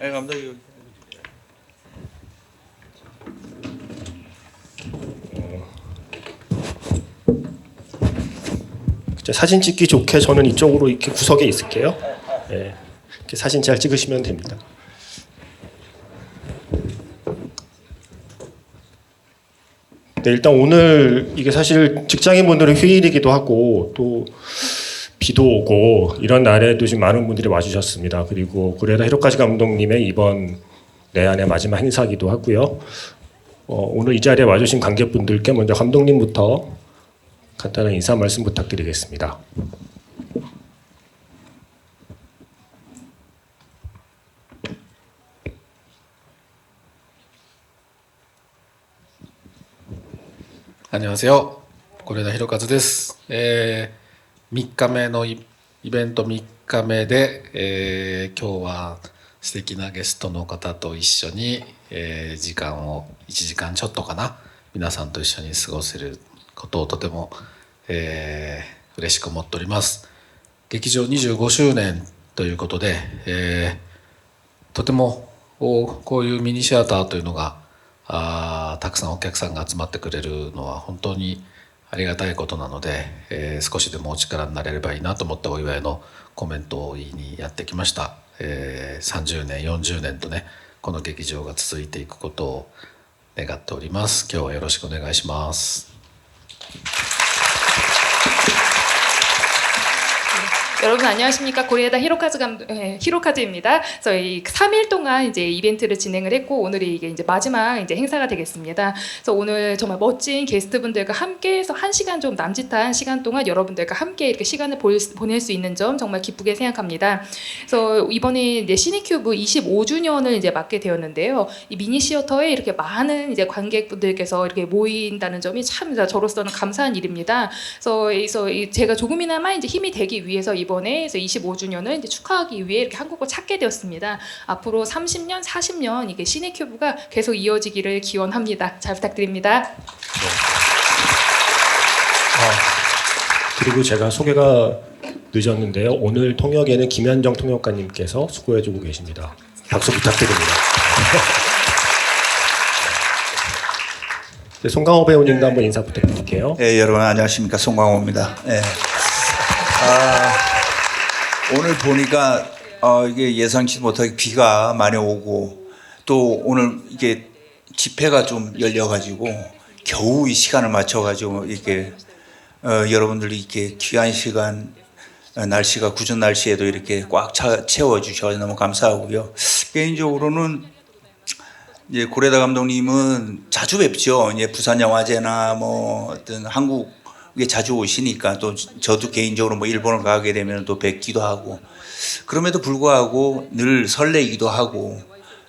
네, 감독님. 사진 찍기 좋게 저는 이쪽으로 이렇게 구석에 있을게요. 네, 이렇게 사진 잘 찍으시면 됩니다. 네, 일단 오늘 이게 사실 직장인분들의 휴일이기도 하고 또 비도 오고 이런 날에도 지금 많은 분들이 와주셨습니다. 그리고 고레다 히로카즈 감독님의 이번 내한의 마지막 행사이기도 하고요. 오늘 이 자리에 와주신 관객분들께 먼저 감독님부터 간단한 인사 말씀 부탁드리겠습니다. 안녕하세요. 고레다 히로카즈 です。3日目のイベント3日目で、今日は素敵なゲストの方と一緒に、時間を1時間ちょっとかな皆さんと一緒に過ごせることをとても、嬉しく思っております。劇場25周年ということで、とてもこういうミニシアターというのがたくさんお客さんが集まってくれるのは本当にありがたいことなので、少しでもお力になれればいいなと思ってお祝いのコメントを言いにやってきました。30年40年とねこの劇場が続いていくことを願っております。今日はよろしくお願いします。 여러분 안녕하십니까? 고레다 히로카즈입니다. 저희 3일 동안 이제 이벤트를 진행을 했고 오늘이 이게 이제 마지막 이제 행사가 되겠습니다. 그래서 오늘 정말 멋진 게스트분들과 함께해서 1시간 좀 남짓한 시간 동안 여러분들과 함께 이렇게 시간을 보낼 수 있는 점 정말 기쁘게 생각합니다. 그래서 이번에 이제 시니큐브 25주년을 이제 맞게 되었는데요. 이 미니 시어터에 이렇게 많은 이제 관객분들께서 이렇게 모인다는 점이 참 저로서는 감사한 일입니다. 그래서 제가 조금이나마 이제 힘이 되기 위해서 이번에 25주년을 이제 축하하기 위해 이렇게 한국을 찾게 되었습니다. 앞으로 30년, 40년 이게 시네큐브가 계속 이어지기를 기원합니다. 잘 부탁드립니다. 그리고 제가 소개가 늦었는데요. 오늘 통역에는 김현정 통역가님께서 수고해주고 계십니다. 박수 부탁드립니다. 네, 송강호 배우님도 한번 인사 부탁드릴게요. 네, 여러분 안녕하십니까, 송광호입니다. 네. 오늘 보니까 이게 예상치 못하게 비가 많이 오고 또 오늘 이게 집회가 좀 열려가지고 겨우 이 시간을 맞춰가지고 이렇게 여러분들이 이렇게 귀한 시간 날씨가 궂은 날씨에도 이렇게 꽉 채워주셔서 너무 감사하고요. 개인적으로는 이제 고레다 감독님은 자주 뵙죠. 이제 부산 영화제나 뭐 어떤 한국에 자주 오시니까 또 저도 개인적으로 뭐 일본을 가게 되면 또 뵙기도 하고 그럼에도 불구하고 늘 설레기도 하고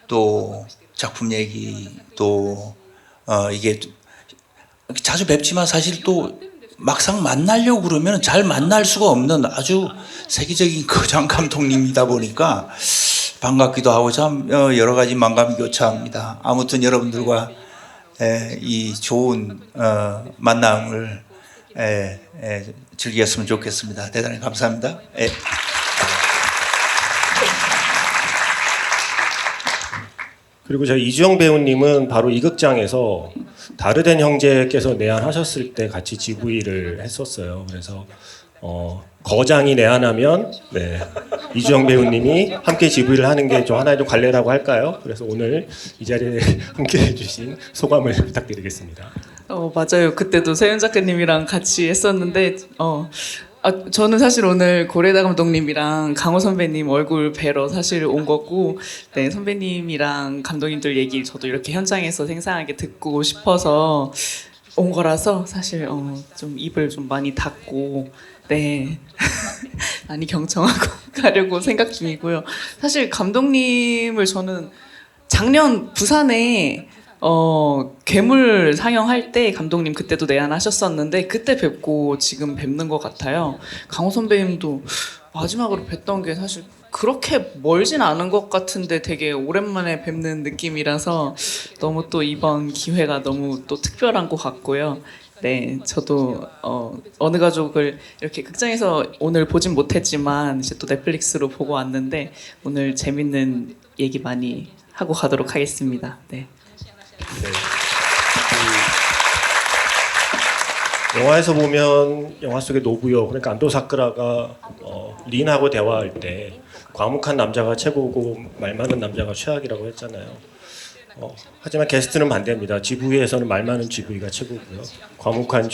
또 작품 얘기 또 이게 자주 뵙지만 사실 또 막상 만나려고 그러면 잘 만날 수가 없는 아주 세계적인 거장 감독님이다 보니까 반갑기도 하고 참 여러 가지 만감이 교차합니다. 아무튼 여러분들과 이 좋은 만남을 즐겼으면 좋겠습니다. 대단히 감사합니다. 그리고 저희 이주영 배우님은 바로 이 극장에서 다르덴 형제께서 내한하셨을 때 같이 GV를 했었어요. 그래서 거장이 내한하면 이주영 배우님이 함께 GV를 하는 게 좀 하나의 좀 관례라고 할까요? 그래서 오늘 이 자리에 함께 해주신 소감을 부탁드리겠습니다. 맞아요. 그때도 세윤 작가님이랑 같이 했었는데 저는 사실 오늘 고레다 감독님이랑 강호 선배님 얼굴 뵈러 사실 온 거고 네, 선배님이랑 감독님들 얘기 저도 이렇게 현장에서 생생하게 듣고 싶어서 온 거라서 사실 좀 입을 좀 많이 닫고 네 많이 경청하고 가려고 생각 중이고요. 사실 감독님을 저는 작년 부산에 괴물 상영할 때 감독님 그때도 내한하셨었는데 그때 뵙고 지금 뵙는 것 같아요. 강호 선배님도 마지막으로 뵀던 게 사실 그렇게 멀진 않은 것 같은데 되게 오랜만에 뵙는 느낌이라서 너무 또 이번 기회가 너무 또 특별한 것 같고요. 네, 저도 어느 가족을 이렇게 극장에서 오늘 보진 못했지만 이제 또 넷플릭스로 보고 왔는데 오늘 재밌는 얘기 많이 하고 가도록 하겠습니다. 네. 영화에서 보면 영화 속의 노부요, 그러니까 안도 사쿠라가 린하고 대화할 때 과묵한 남자가 최고고 말 많은 남자가 최악이라고 했잖아요. 하지만 게스트는 반대입니다. GV에서는 말 많은 GV가 최고고요. 과묵한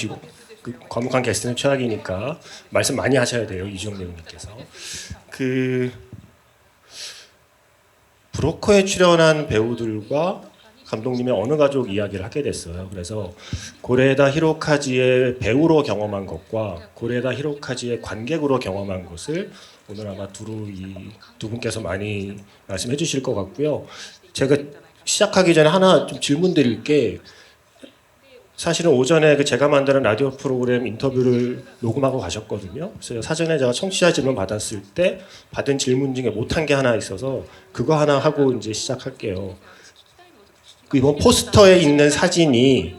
게스트는 최악이니까 말씀 많이 하셔야 돼요, 이주영 배우님께서. 브로커에 출연한 배우들과 감독님의 어느 가족 이야기를 하게 됐어요. 그래서 고레에다 히로카즈의 배우로 경험한 것과 고레에다 히로카즈의 관객으로 경험한 것을 오늘 아마 두 분께서 많이 말씀해 주실 것 같고요. 제가 시작하기 전에 하나 좀 질문 드릴 게, 사실은 오전에 제가 만드는 라디오 프로그램 인터뷰를 녹음하고 가셨거든요. 그래서 사전에 제가 청취자 질문 받았을 때 받은 질문 중에 못한 게 하나 있어서 그거 하나 하고 이제 시작할게요. 이번 포스터에 있는 사진이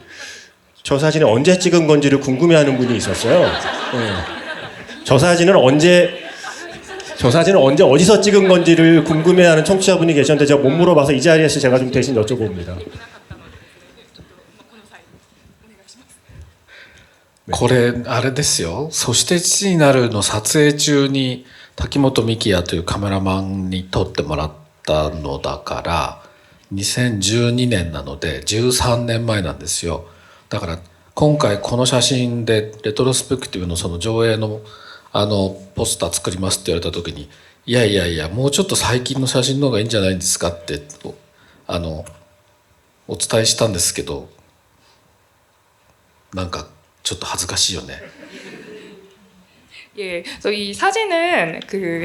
저 사진을 언제 찍은 건지를 궁금해하는 분이 있었어요. 네. 저 사진은 언제 어디서 찍은 건지를 궁금해하는 청취자분이 계셨는데 제가 못 물어봐서 이 자리에서 제가 좀 대신 여쭤봅니다. これあれですよ。そして父になるの撮影中に滝本幹也というカメラマンに撮ってもらったのだから2012年なので13年前なんですよ。だから今回この写真でレトロスペクティブのその上映のポスター作りますって言われた時にいやいやいやもうちょっと最近の写真の方がいいんじゃないんですかってお伝えしたんですけど、なんかちょっと恥ずかしいよね。 예, 그래서 이 사진은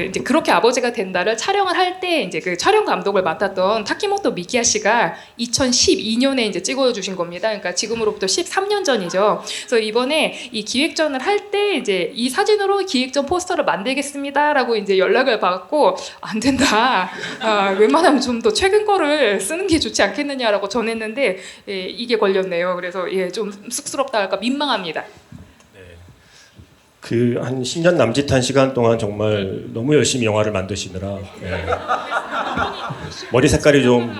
이제 그렇게 아버지가 된다를 촬영을 할 때 이제 그 촬영 감독을 맡았던 타키모토 미키야 씨가 2012년에 이제 찍어주신 겁니다. 그러니까 지금으로부터 13년 전이죠. 그래서 이번에 이 기획전을 할 때 이제 이 사진으로 기획전 포스터를 만들겠습니다라고 이제 연락을 받고 안 된다. 웬만하면 좀 더 최근 거를 쓰는 게 좋지 않겠느냐라고 전했는데 예, 이게 걸렸네요. 그래서 예, 좀 쑥스럽다 할까 민망합니다. 한 10년 남짓한 시간 동안 정말 너무 열심히 영화를 만드시느라 머리 색깔이 좀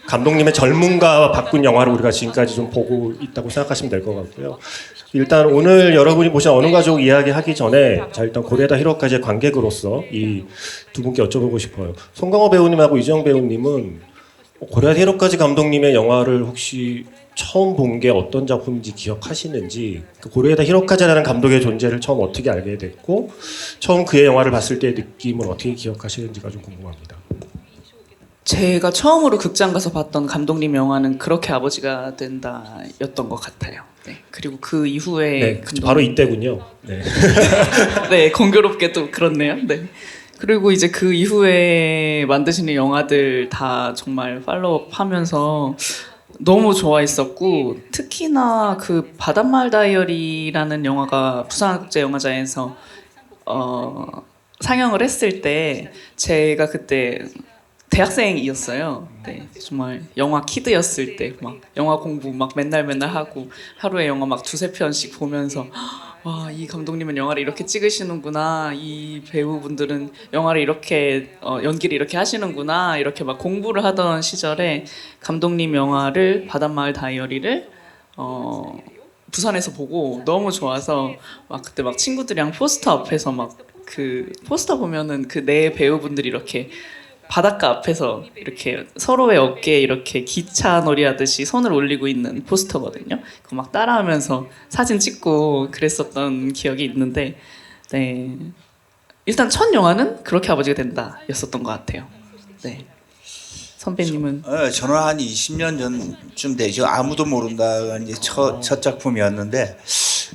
감독님의 젊음과 바꾼 영화를 우리가 지금까지 좀 보고 있다고 생각하시면 될 것 같고요. 일단 오늘 여러분이 보신 어느 가족 이야기 하기 전에 일단 고레에다 히로카즈의 관객으로서 이 두 분께 여쭤보고 싶어요. 송강호 배우님하고 이주영 배우님은 고레에다 히로카즈 감독님의 영화를 혹시 처음 본 게 어떤 작품인지 기억하시는지, 고레에다 히로카즈라는 감독의 존재를 처음 어떻게 알게 됐고 처음 그의 영화를 봤을 때의 느낌을 어떻게 기억하시는지가 좀 궁금합니다. 제가 처음으로 극장 가서 봤던 감독님 영화는 그렇게 아버지가 된다였던 것 같아요. 네. 그리고 그 이후에 바로 이때군요. 네. 네, 공교롭게도 그렇네요. 네. 그리고 이제 그 이후에 만드시는 영화들 다 정말 팔로우하면서 너무 좋아했었고, 특히나 그 바닷마을 다이어리라는 영화가 부산국제영화제에서 상영을 했을 때 제가 그때 대학생이었어요. 네, 정말 영화 키드였을 때 막 영화 공부 막 맨날 하고 하루에 영화 막 두세 편씩 보면서 와, 이 감독님은 영화를 이렇게 찍으시는구나, 이 배우분들은 영화를 이렇게 연기를 이렇게 하시는구나, 이렇게 막 공부를 하던 시절에 감독님 영화를 바닷마을 다이어리를 부산에서 보고 너무 좋아서 막 그때 막 친구들이랑 포스터 앞에서 막 그 포스터 보면은 그 네 배우분들이 이렇게 바닷가 앞에서 이렇게 서로의 어깨에 이렇게 기차 놀이 하듯이 손을 올리고 있는 포스터거든요. 그거 막 따라하면서 사진 찍고 그랬었던 기억이 있는데, 네, 일단 첫 영화는 그렇게 아버지가 된다였었던 것 같아요. 네, 선배님은? 저는 한 20년 전쯤 되죠. 아무도 모른다가 이제 첫 작품이었는데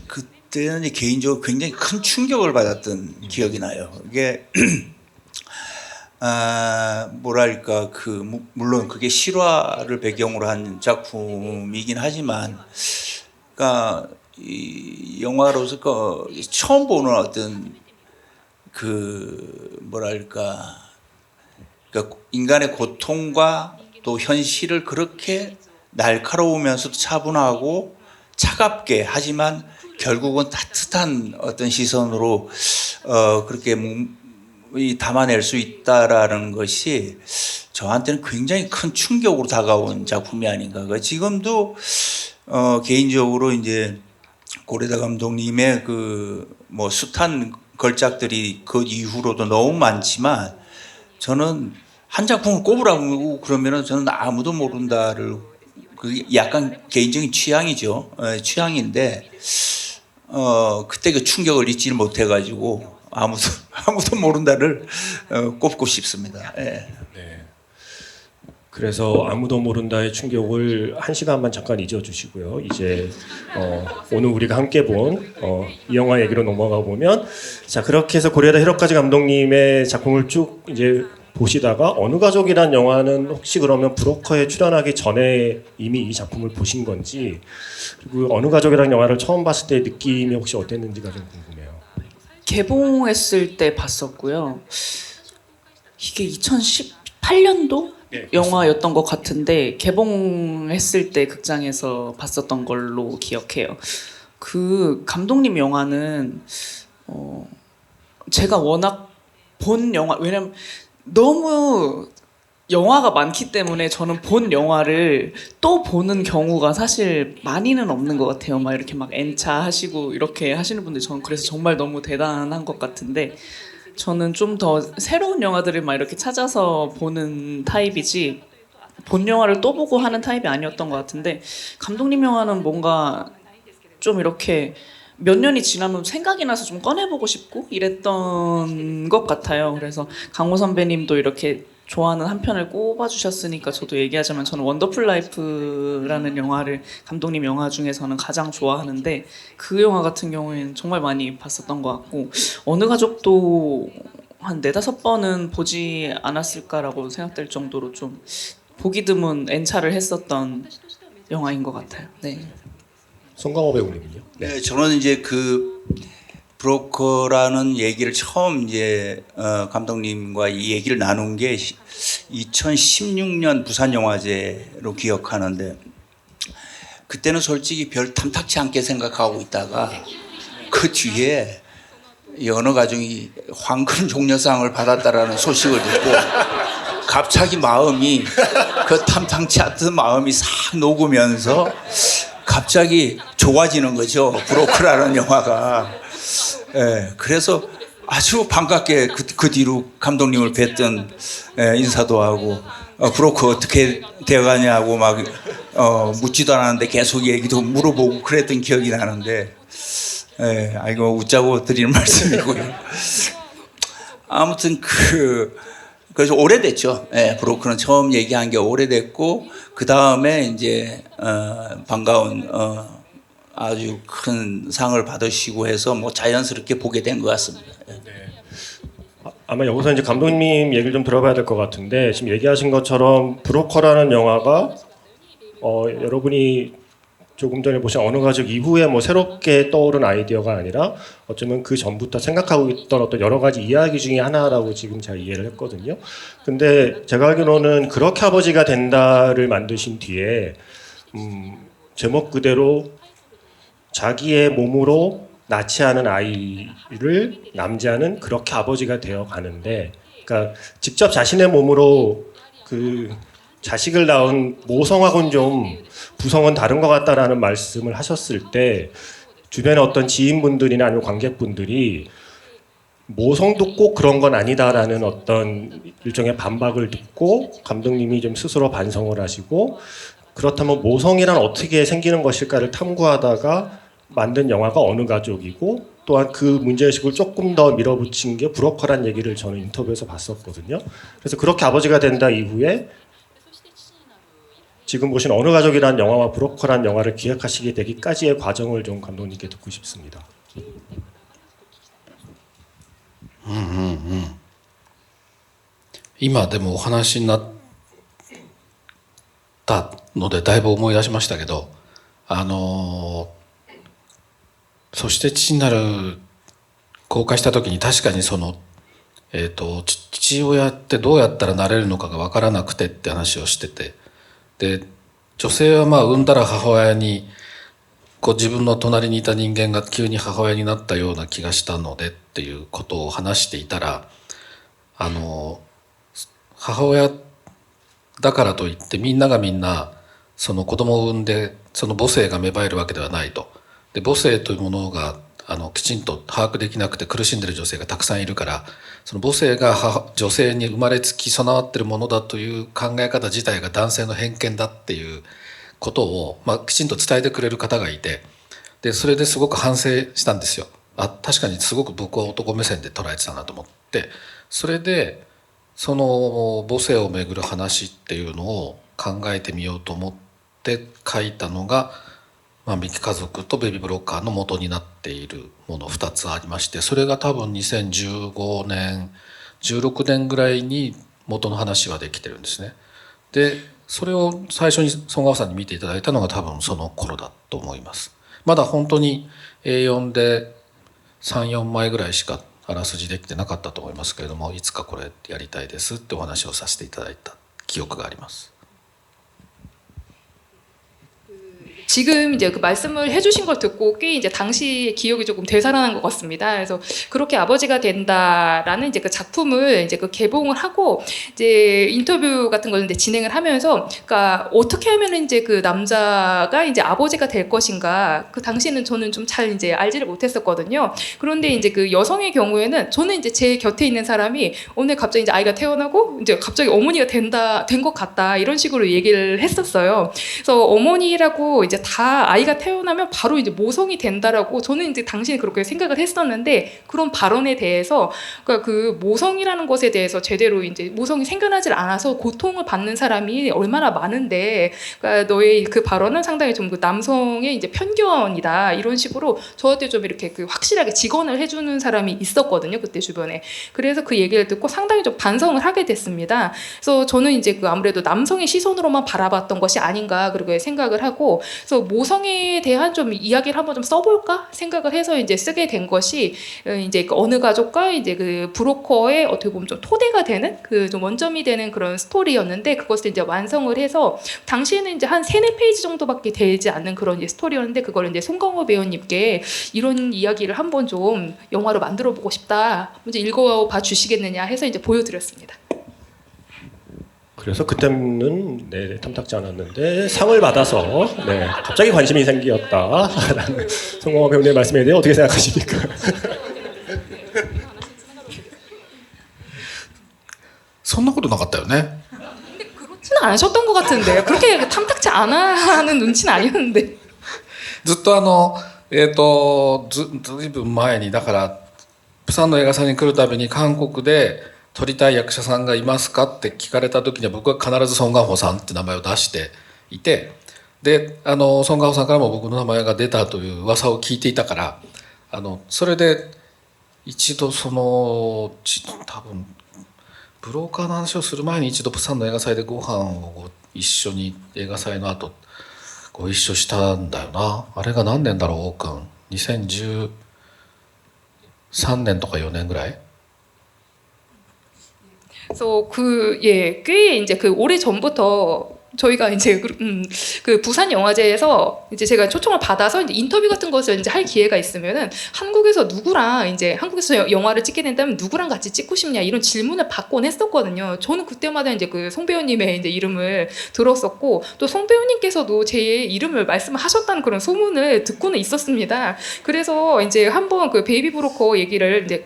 그때는 개인적으로 굉장히 큰 충격을 받았던 기억이 나요. 이게 뭐랄까 물론 그게 실화를 배경으로 한 작품이긴 하지만, 그러니까 이 영화로서 처음 보는 어떤 뭐랄까, 그러니까 인간의 고통과 또 현실을 그렇게 날카로우면서도 차분하고 차갑게 하지만 결국은 따뜻한 어떤 시선으로 그렇게 담아낼 수 있다라는 것이 저한테는 굉장히 큰 충격으로 다가온 작품이 아닌가. 지금도 개인적으로 이제 고레다 감독님의 그 뭐 숱한 걸작들이 그 이후로도 너무 많지만 저는 한 작품을 꼽으라고 그러면은 저는 아무도 모른다를 그 약간 개인적인 취향이죠. 취향인데 그때 그 충격을 잊지를 못해가지고 아무도 모른다를 꼽고 싶습니다. 예. 그래서 아무도 모른다의 충격을 한 시간만 잠깐 잊어주시고요. 이제 오늘 우리가 함께 본 이 영화 얘기로 넘어가 보면, 자 그렇게 해서 고레다 히로카즈 감독님의 작품을 쭉 이제 보시다가 어느 가족이란 영화는 혹시 그러면 브로커에 출연하기 전에 이미 이 작품을 보신 건지, 그리고 어느 가족이란 영화를 처음 봤을 때 느낌이 혹시 어땠는지가 좀 궁금해요. 개봉했을 때 봤었고요. 이게 2018년도 네, 영화였던 것 같은데 개봉했을 때 극장에서 봤었던 걸로 기억해요. 그 감독님 영화는 제가 워낙 본 영화, 왜냐면 너무 영화가 많기 때문에 저는 본 영화를 또 보는 경우가 사실 많이는 없는 것 같아요. 막 이렇게 막 N차 하시고 이렇게 하시는 분들, 저는 그래서 정말 너무 대단한 것 같은데, 저는 좀 더 새로운 영화들을 막 이렇게 찾아서 보는 타입이지 본 영화를 또 보고 하는 타입이 아니었던 것 같은데, 감독님 영화는 뭔가 좀 이렇게 몇 년이 지나면 생각이 나서 좀 꺼내보고 싶고 이랬던 것 같아요. 그래서 강호 선배님도 이렇게 좋아하는 한 편을 꼽아주셨으니까 저도 얘기하자면, 저는 원더풀 라이프라는 영화를 감독님 영화 중에서는 가장 좋아하는데, 그 영화 같은 경우에는 정말 많이 봤었던 것 같고, 어느 가족도 한 4-5번은 보지 않았을까라고 생각될 정도로 좀 보기 드문 N차를 했었던 영화인 것 같아요. 네. 송강호 배우님은요? 네, 저는 이제 그 브로커라는 얘기를 처음 이제 감독님과 이 얘기를 나눈 게 2016년 부산영화제로 기억하는데, 그때는 솔직히 별 탐탁치 않게 생각하고 있다가 그 뒤에 어느 가족이 황금 종려상을 받았다라는 소식을 듣고 갑자기 마음이, 그 탐탁치 않던 마음이 싹 녹으면서 갑자기 좋아지는 거죠. 브로커라는 영화가. 예, 그래서 아주 반갑게 그 뒤로 감독님을 뵀던, 인사도 하고 브로커 어떻게 되어가냐고 막 묻지도 않았는데 계속 얘기도 물어보고 그랬던 기억이 나는데, 이거 웃자고 드리는 말씀이고요. 아무튼 그래서 오래됐죠. 브로커는 처음 얘기한 게 오래됐고, 그 다음에 이제 반가운 아주 큰 상을 받으시고 해서 뭐 자연스럽게 보게 된 것 같습니다. 아마 여기서 이제 감독님 얘기를 좀 들어봐야 될 것 같은데, 지금 얘기하신 것처럼 브로커라는 영화가 여러분이 조금 전에 보신 어느 가족 이후에 뭐 새롭게 떠오른 아이디어가 아니라 어쩌면 그 전부터 생각하고 있던 어떤 여러 가지 이야기 중에 하나라고 지금 제가 이해를 했거든요. 근데 제가 알기로는 그렇게 아버지가 된다를 만드신 뒤에 제목 그대로 자기의 몸으로 낳지 않은 아이를 남자는 그렇게 아버지가 되어 가는데, 그러니까 직접 자신의 몸으로 그 자식을 낳은 모성하고는 좀 부성은 다른 것 같다라는 말씀을 하셨을 때, 주변의 어떤 지인분들이나 아니면 관객분들이 모성도 꼭 그런 건 아니다라는 어떤 일종의 반박을 듣고 감독님이 좀 스스로 반성을 하시고, 그렇다면 모성이란 어떻게 생기는 것일까를 탐구하다가 만든 영화가 어느 가족이고, 또한 그 문제의식을 조금 더 밀어붙인 게 브로커란 얘기를 저는 인터뷰에서 봤었거든요. 그래서 그렇게 아버지가 된다 이후에 지금 보신 어느 가족이란 영화와 브로커란 영화를 기획하시게 되기까지의 과정을 좀 감독님께 듣고 싶습니다. 今でもお話になったのでだいぶ思い出しましたけど、そして父になる公開した時に確かに父親ってどうやったらなれるのかが分からなくてって話をしてて、で女性はまあ産んだら母親にこう自分の隣にいた人間が急に母親になったような気がしたのでっていうことを話していたら、母親だからといってみんながみんなその子供を産んでその母性が芽生えるわけではないと。で母性というものがきちんと把握できなくて苦しんでいる女性がたくさんいるから、その母性が女性に生まれつき備わっているものだという考え方自体が男性の偏見だっていうことを、きちんと伝えてくれる方がいて、でそれですごく反省したんですよ。確かにすごく僕は男目線で捉えてたなと思って、それでその母性をめぐる話っていうのを考えてみようと思って書いたのが、ミキ家族とベビーブロッカーの元になっているもの2つありまして、それが多分2015年16年ぐらいに元の話はできてるんですね。でそれを最初に孫川さんに見ていただいたのが多分その頃だと思います。まだ本当に A4 で3、4枚ぐらいしかあらすじできてなかったと思いますけれども、いつかこれやりたいですってお話をさせていただいた記憶があります。 지금 이제 그 말씀을 해주신 걸 듣고 꽤 이제 당시 기억이 조금 되살아난 것 같습니다. 그래서 그렇게 아버지가 된다라는 이제 그 작품을 이제 그 개봉을 하고 이제 인터뷰 같은 걸 이제 진행을 하면서, 그러니까 어떻게 하면 이제 그 남자가 이제 아버지가 될 것인가, 그 당시에는 저는 좀 잘 이제 알지를 못했었거든요. 그런데 이제 그 여성의 경우에는 저는 이제 제 곁에 있는 사람이 오늘 갑자기 이제 아이가 태어나고 이제 갑자기 어머니가 된 것 같다 이런 식으로 얘기를 했었어요. 그래서 어머니라고 이제 다 아이가 태어나면 바로 이제 모성이 된다라고 저는 이제 당시에 그렇게 생각을 했었는데, 그런 발언에 대해서 그러니까 그 모성이라는 것에 대해서 제대로 이제 모성이 생겨나질 않아서 고통을 받는 사람이 얼마나 많은데, 그러니까 너의 그 발언은 상당히 좀 그 남성의 이제 편견이다 이런 식으로 저한테 좀 이렇게 그 확실하게 직언을 해주는 사람이 있었거든요, 그때 주변에. 그래서 그 얘기를 듣고 상당히 좀 반성을 하게 됐습니다. 그래서 저는 이제 그 아무래도 남성의 시선으로만 바라봤던 것이 아닌가 그렇게 생각을 하고, 그래서 모성에 대한 좀 이야기를 한번 좀 써볼까 생각을 해서 이제 쓰게 된 것이 이제 그 어느 가족과 이제 그 브로커의 어떻게 보면 좀 토대가 되는 그 좀 원점이 되는 그런 스토리였는데, 그것을 이제 완성을 해서 당시에는 이제 한 3-4페이지 정도밖에 되지 않는 그런 이제 스토리였는데, 그걸 이제 송강호 배우님께 이런 이야기를 한번 좀 영화로 만들어 보고 싶다, 먼저 읽어봐 주시겠느냐 해서 이제 보여드렸습니다. 그래서 그때는 탐탁지 않았는데 상을 받아서 갑자기 관심이 생겼다라는 송강호 배우님의 말씀에 대해 어떻게 생각하십니까? そんなことなかったよね。 근데 그렇지는 않으셨던 것 같은데요. 그렇게 탐탁지 않아 하는 눈치는 아니었는데. ずっとずいぶん前に、だからプサンの映画祭に来るたびに韓国で撮りたい役者さんがいますかって聞かれた時には、僕は必ずソン・ガンホさんって名前を出していて、でソン・ガンホさんからも僕の名前が出たという噂を聞いていたから、それで一度多分ブローカーの話をする前に一度プサンの映画祭でご飯を一緒に映画祭の後ご一緒したんだよな。あれが何年だろう、オー君。2013年とか4年ぐらい。 그래서 꽤 이제 그 오래 전부터 저희가 이제 그 부산 영화제에서 이제 제가 초청을 받아서 이제 인터뷰 같은 것을 이제 할 기회가 있으면은 한국에서 누구랑 이제 한국에서 영화를 찍게 된다면 누구랑 같이 찍고 싶냐 이런 질문을 받곤 했었거든요. 저는 그때마다 이제 그 송 배우님의 이제 이름을 들었었고, 또 송 배우님께서도 제 이름을 말씀하셨다는 그런 소문을 듣고는 있었습니다. 그래서 이제 한번 그 베이비 브로커 얘기를 이제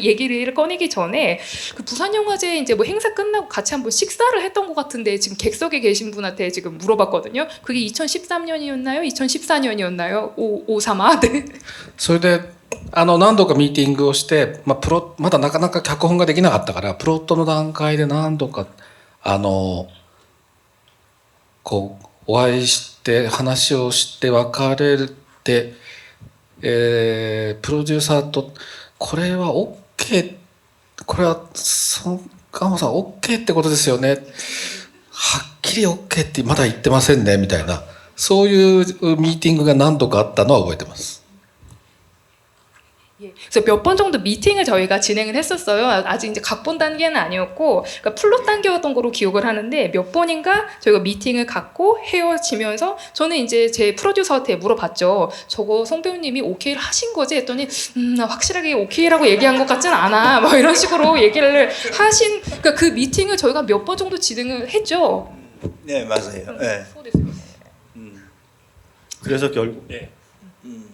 얘기를 꺼내기 전에 그 부산 영화제 이제 뭐 행사 끝나고 같이 한번 식사를 했던 것 같은데, 지금 객석에 계신 분한테 지금 물어봤거든요. 그게 2013년이었나요? 2014년이었나요? 538? 네. それで何度かミーティングをして、まだなかなか脚本ができなかったから、プロットの段階で何度かこうお会いして話をして別れて、プロデューサーとこれは OK、 これはガンホさん OK ってことですよね、はっきり OK ってまだ言ってませんねみたいな、そういうミーティングが何度かあったのは覚えてます。 그래서 몇 번 정도 미팅을 저희가 진행을 했었어요. 아직 이제 각본 단계는 아니었고, 그러니까 플롯 단계였던 거로 기억을 하는데 몇 번인가 저희가 미팅을 갖고 헤어지면서 저는 이제 제 프로듀서한테 물어봤죠. 저거 송 배우님이 오케이를 하신 거지? 했더니 나 확실하게 오케이라고 얘기한 것 같진 않아. 뭐 이런 식으로 얘기를 하신. 그러니까 그 미팅을 저희가 몇 번 정도 진행을 했죠. 네, 맞아요. 네. 그래서 결국 네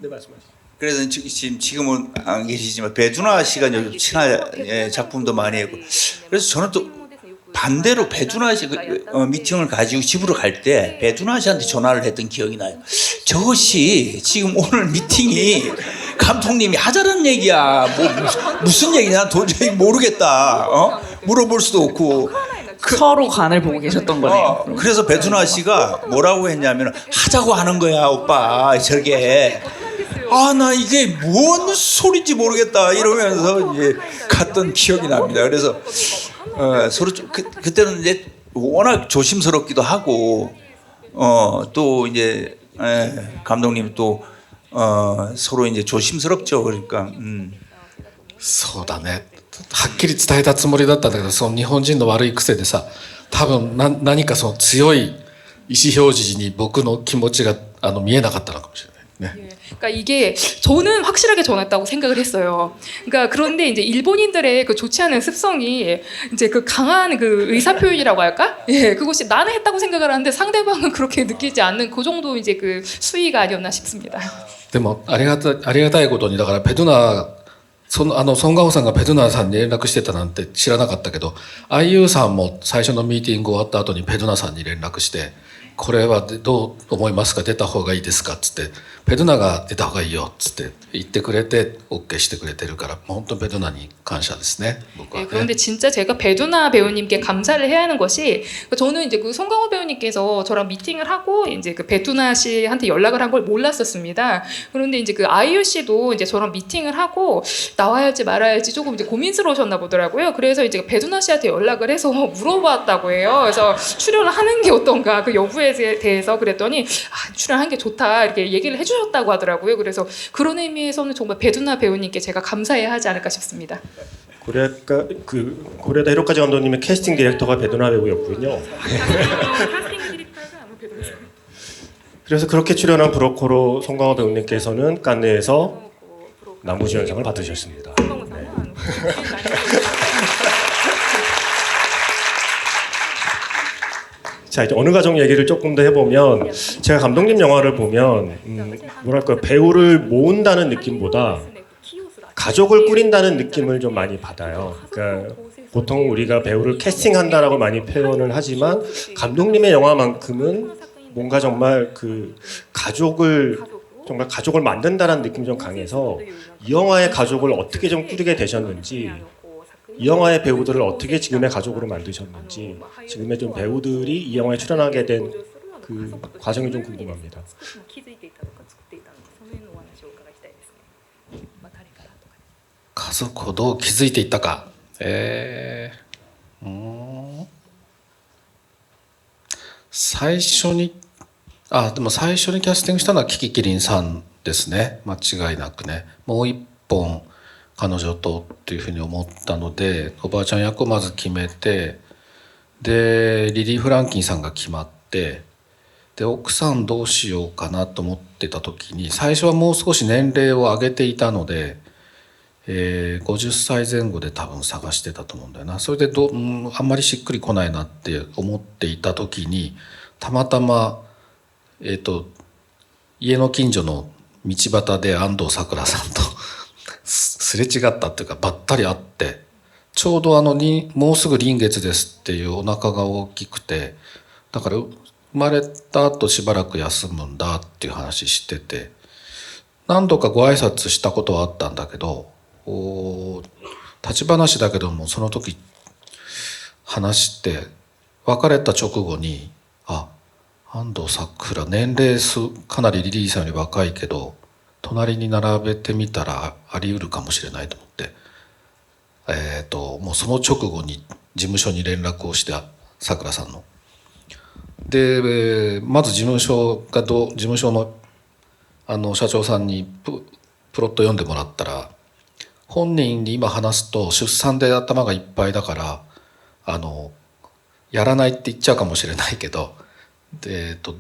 말씀하세요. 그래서 지금은 안 계시지만 배두나 씨가 요즘 친한 작품도 많이 했고, 그래서 저는 또 반대로 배두나 씨 미팅을 가지고 집으로 갈 때 배두나 씨한테 전화를 했던 기억이 나요. 저것이 지금 오늘 미팅이 감독님이 하자는 얘기야, 뭐 무슨 얘기냐 도저히 모르겠다. 물어볼 수도 없고. 서로 간을 보고 계셨던 거네요. 그래서 배두나 씨가 뭐라고 했냐면 하자고 하는 거야 오빠 저게. 아, 나 이게 뭔 소리인지 모르겠다 이러면서 이제 갔던 기억이 납니다. 그래서 서로 그때는 이제 워낙 조심스럽기도 하고 또 이제 감독님 또 서로 이제 조심스럽죠. 그러니까 そうだねはっきり伝えたつもりだったんだけどその日本人の悪い癖でさ多分何かその強い意思表示に僕の気持ちが見えなかったのかもしれないね。 그러니까 이게 저는 확실하게 전했다고 생각을 했어요. 그러니까 그런데 이제 일본인들의 그 좋지 않은 습성이 이제 그 강한 그 의사 표현이라고 할까? 예, 그것이 나는 했다고 생각을 하는데 상대방은 그렇게 느끼지 않는 그 정도 이제 그 수위가 아니었나 싶습니다. でもありがたいことにだからペドナソン・ガホさんがペドナさんに連絡してたなんて知らなかったけど IU さんも最初のミーティング終わった後にペドナさんに連絡してこれはどう思いますか出た方がいいですかっつってペドナが出た方がいいよっつって言ってくれて OK してくれてるから本当ペドナに感謝ですね僕は 네, ね 그런데 진짜 제가 배두나 배우님께 감사를 해야 하는 것이 저는 이제 그 송강호 배우님께서 저랑 미팅을 하고 이제 그 배두나 씨한테 연락을 한 걸 몰랐었습니다. 그런데 이제 그 아이유 씨도 이제 저랑 미팅을 하고 나와야 할지 말아야 할지 조금 이제 고민스러우셨나 보더라고요. 그래서 이제 배두나 씨한테 연락을 해서 물어봤다고 해요. 그래서 출연을 하는 게 어떤가 그 여부에 대해서 그랬더니 출연한 게 좋다 이렇게 얘기를 해주셨다고 하더라고요. 그래서 그런 의미에서는 정말 배두나 배우님께 제가 감사해야 하지 않을까 싶습니다. 고레다 히로카즈 감독님의 캐스팅 디렉터가 배두나 배우였군요. 그래서 그렇게 출연한 브로커로 송강호 배우님께서는 칸네에서 남우주연상을 받으셨습니다. 네. 자, 이제 어느 가정 얘기를 조금 더 해보면 제가 감독님 영화를 보면 뭐랄까 배우를 모은다는 느낌보다 가족을 꾸린다는 느낌을 좀 많이 받아요. 그러니까 보통 우리가 배우를 캐스팅한다라고 많이 표현을 하지만 감독님의 영화만큼은 뭔가 정말 그 가족을 만든다는 느낌이 좀 강해서 이 영화의 가족을 어떻게 좀 꾸리게 되셨는지, 이 영화의 배우들을 어떻게 지금의 가족으로 만드셨는지, 지금의 좀 배우들이 이 영화에 출연하게 된 그 과정이 좀 궁금합니다. 家族をどう築いていったか最初にでも最初にキャスティングしたのはキキキリンさんですね間違いなくねもう一本彼女とっていうふうに思ったのでおばあちゃん役をまず決めてでリリー・フランキンさんが決まってで奥さんどうしようかなと思ってた時に最初はもう少し年齢を上げていたので、50歳前後で多分探してたと思うんだよな。それであんまりしっくりこないなって思っていた時にたまたま、家の近所の道端で安藤サクラさんとすれ違ったっていうかばったり会ってちょうどもうすぐ臨月ですっていうお腹が大きくてだから生まれた後しばらく休むんだっていう話してて何度かご挨拶したことはあったんだけど立ち話だけどもその時話して別れた直後に安藤サクラ年齢かなりリリーさんより若いけど隣に並べてみたらあり得るかもしれないと思ってもうその直後に事務所に連絡をしてさくらさんの。でまず事務所の社長さんにプロット読んでもらったら本人に今話すと出産で頭がいっぱいだからやらないって言っちゃうかもしれないけど、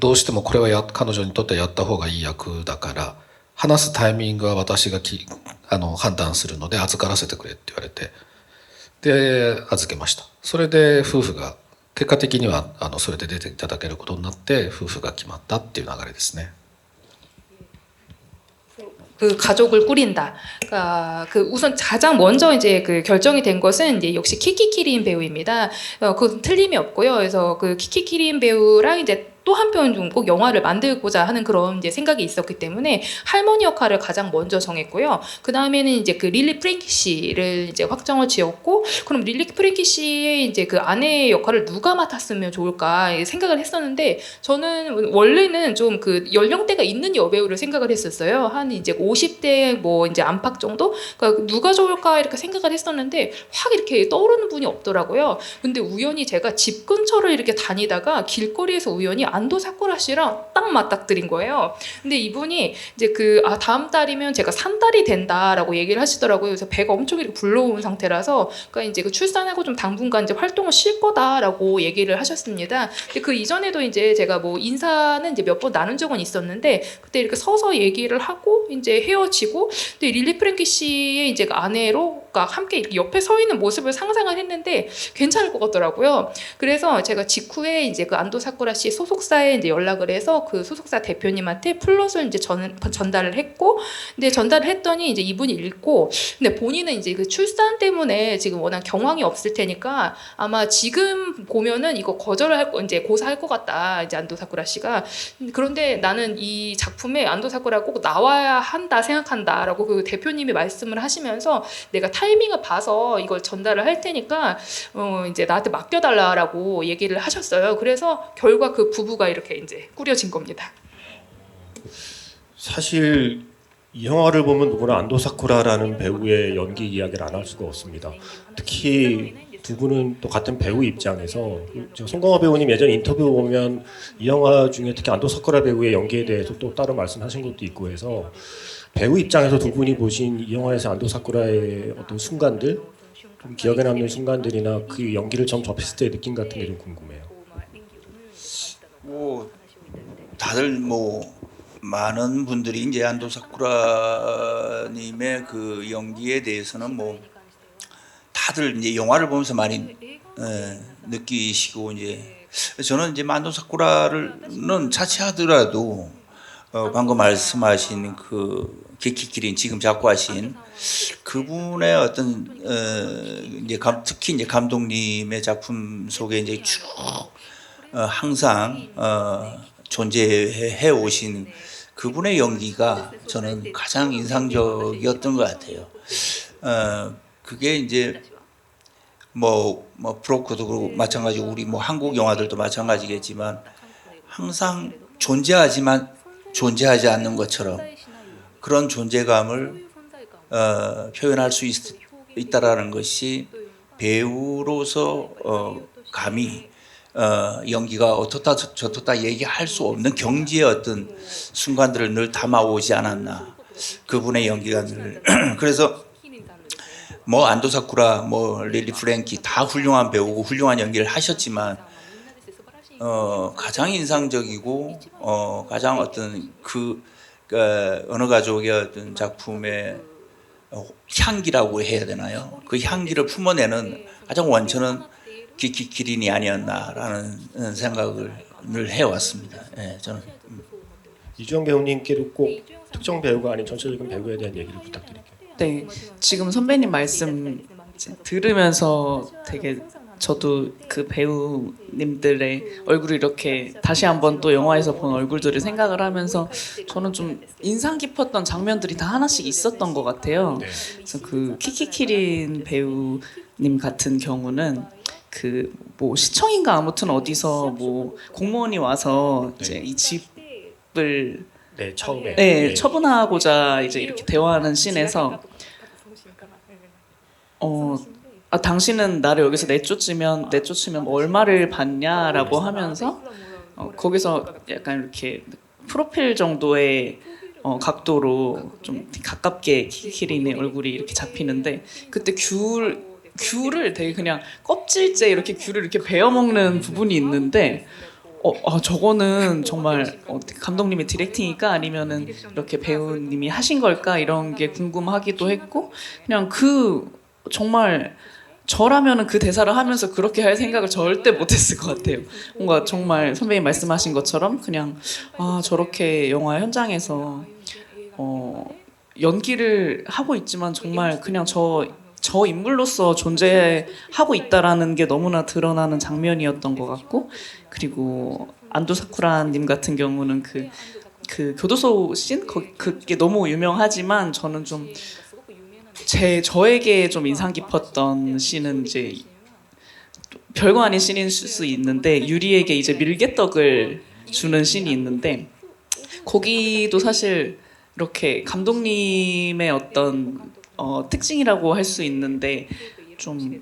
どうしてもこれは彼女にとってやった方がいい役だから話すタイミングは私が判断するので預からせてくれって言われて、で預けました。それで夫婦が結果的にはそれで出ていただけることになって夫婦が決まったっていう流れですね。 그 가족을 꾸린다. 그러니까 그 우선 가장 먼저 이제 그 결정이 된 것은 이제 역시 키키키린 배우입니다. 그건 틀림이 없고요. 그래서 그 키키키린 배우랑 이제 또 한편 좀 꼭 영화를 만들고자 하는 그런 이제 생각이 있었기 때문에 할머니 역할을 가장 먼저 정했고요. 그 다음에는 이제 그 릴리 프랭키 씨를 이제 확정을 지었고, 그럼 릴리 프랭키 씨의 이제 그 아내 역할을 누가 맡았으면 좋을까 생각을 했었는데, 저는 원래는 좀 그 연령대가 있는 여배우를 생각을 했었어요. 한 이제 50대 뭐 이제 안팎 정도? 그러니까 누가 좋을까 이렇게 생각을 했었는데 확 이렇게 떠오르는 분이 없더라고요. 근데 우연히 제가 집 근처를 이렇게 다니다가 길거리에서 우연히 안도 사쿠라 씨랑 딱 맞닥뜨린 거예요. 근데 이분이 이제 다음 달이면 제가 산달이 된다라고 얘기를 하시더라고요. 그래서 배가 엄청 이렇게 불러온 상태라서, 그러니까 이제 그 출산하고 좀 당분간 이제 활동을 쉴 거다라고 얘기를 하셨습니다. 근데 그 이전에도 이제 제가 뭐 인사는 이제 몇 번 나눈 적은 있었는데, 그때 이렇게 서서 얘기를 하고 이제 헤어지고, 근데 릴리 프랭키 씨의 이제 그 아내로 그러니까 함께 이렇게 옆에 서 있는 모습을 상상을 했는데 괜찮을 것 같더라고요. 그래서 제가 직후에 이제 그 안도 사쿠라 씨 소속사에 이제 연락을 해서 그 소속사 대표님한테 플롯을 이제 전달을 했고, 근데 전달을 했더니 이제 이분이 읽고, 근데 본인은 이제 그 출산 때문에 지금 워낙 경황이 없을 테니까 아마 지금 보면은 이거 거절을 이제 고사할 것 같다, 이제 안도 사쿠라 씨가. 그런데 나는 이 작품에 안도 사쿠라가 꼭 나와야 한다 생각한다라고 그 대표님이 말씀을 하시면서, 내가 타이밍을 봐서 이걸 전달을 할 테니까 이제 나한테 맡겨달라라고 얘기를 하셨어요. 그래서 결과 그 부부가 이렇게 이제 꾸려진 겁니다. 사실 이 영화를 보면 누구나 안도 사쿠라라는 배우의 연기 이야기를 안 할 수가 없습니다. 특히 두 분은 또 같은 배우 입장에서, 송강호 배우님 예전 인터뷰 보면 이 영화 중에 특히 안도 사쿠라 배우의 연기에 대해서 또 따로 말씀하신 것도 있고 해서, 배우 입장에서 두 분이 보신 이 영화에서 안도 사쿠라의 어떤 순간들, 좀 기억에 남는 순간들이나 그 연기를 처음 접했을 때 느낌 같은 게 좀 궁금해요. 뭐 다들 뭐 많은 분들이 이제 안도 사쿠라님의 그 연기에 대해서는 뭐 다들 이제 영화를 보면서 많이 느끼시고, 이제 저는 이제 안도 사쿠라는 자체하더라도 방금 말씀하신 그 키키키린 지금 작고하신 그분의 어떤 이제 특히 이제 감독님의 작품 속에 이제 쭉 항상 존재해 오신 그분의 연기가 저는 가장 인상적이었던 것 같아요. 그게 이제 뭐 브로커도 그렇고 마찬가지고 우리 뭐 한국 영화들도 마찬가지겠지만, 항상 존재하지만 존재하지 않는 것처럼 그런 존재감을 표현할 수 있다라는 것이 배우로서 감히 연기가 어떻다 저떻다 얘기할 수 없는 경지의 어떤 순간들을 늘 담아오지 않았나, 그분의 연기가 늘. 그래서 뭐 안도 사쿠라, 뭐 릴리 프랭키 다 훌륭한 배우고 훌륭한 연기를 하셨지만, 가장 인상적이고 가장 어떤 어느 가족의 어떤 작품의 향기라고 해야 되나요? 그 향기를 품어내는 가장 원천은 키키키린이 아니었나라는 생각을 늘 해왔습니다. 저는. 이주영 배우님께도 꼭 특정 배우가 아닌 전체적인 배우에 대한 얘기를 부탁드릴게요. 네, 지금 선배님 말씀 들으면서 되게 저도 그 배우님들의 얼굴을 이렇게 다시 한번 또 영화에서 본 얼굴들을 생각을 하면서 저는 좀 인상 깊었던 장면들이 다 하나씩 있었던 것 같아요. 그래서 그 키키키린 배우님 같은 경우는 그 뭐 시청인가 아무튼 어디서 뭐 공무원이 와서 이제 이 집을 처음에 처분하고자 이제 이렇게 대화하는 씬에서 당신은 나를 여기서 내쫓으면 뭐 얼마를 받냐라고 하면서 거기서 약간 이렇게 프로필 정도의 각도로 좀 가깝게 키키키린의 얼굴이 이렇게 잡히는데 그때 귤을 되게 그냥 껍질째 이렇게 귤을 이렇게 베어 먹는 부분이 있는데 저거는 정말 감독님의 디렉팅일까 아니면은 이렇게 배우님이 하신 걸까 이런 게 궁금하기도 했고 그냥 정말 저라면은 그 대사를 하면서 그렇게 할 생각을 절대 못했을 것 같아요. 뭔가 정말 선배님 말씀하신 것처럼 그냥 저렇게 영화 현장에서 연기를 하고 있지만 정말 그냥 저 인물로서 존재하고 있다라는 게 너무나 드러나는 장면이었던 것 같고 그리고 안도 사쿠라님 같은 경우는 그 교도소 씬 그게 너무 유명하지만 저는 좀 저에게 좀 인상 깊었던 씬은 이제 별거 아닌 씬일 수 있는데 유리에게 이제 밀개떡을 주는 씬이 있는데 거기도 사실 이렇게 감독님의 어떤 특징이라고 할 수 있는데 좀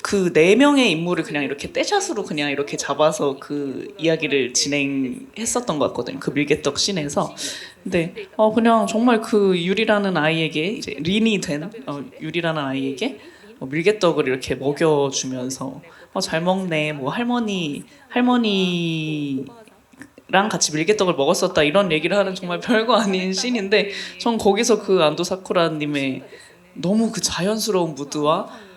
그 4명의 인물을 그냥 이렇게 떼샷으로 그냥 이렇게 잡아서 그 이야기를 진행했었던 것 같거든요. 그 밀개떡 씬에서. 근데 그냥 정말 그 유리라는 아이에게 이제 린이 된 유리라는 아이에게 밀개떡을 이렇게 먹여주면서 잘 먹네. 뭐 할머니랑 같이 밀개떡을 먹었었다 이런 얘기를 하는 정말 별거 아닌 씬인데 전 거기서 그 안도 사쿠라님의 너무 그 자연스러운 무드와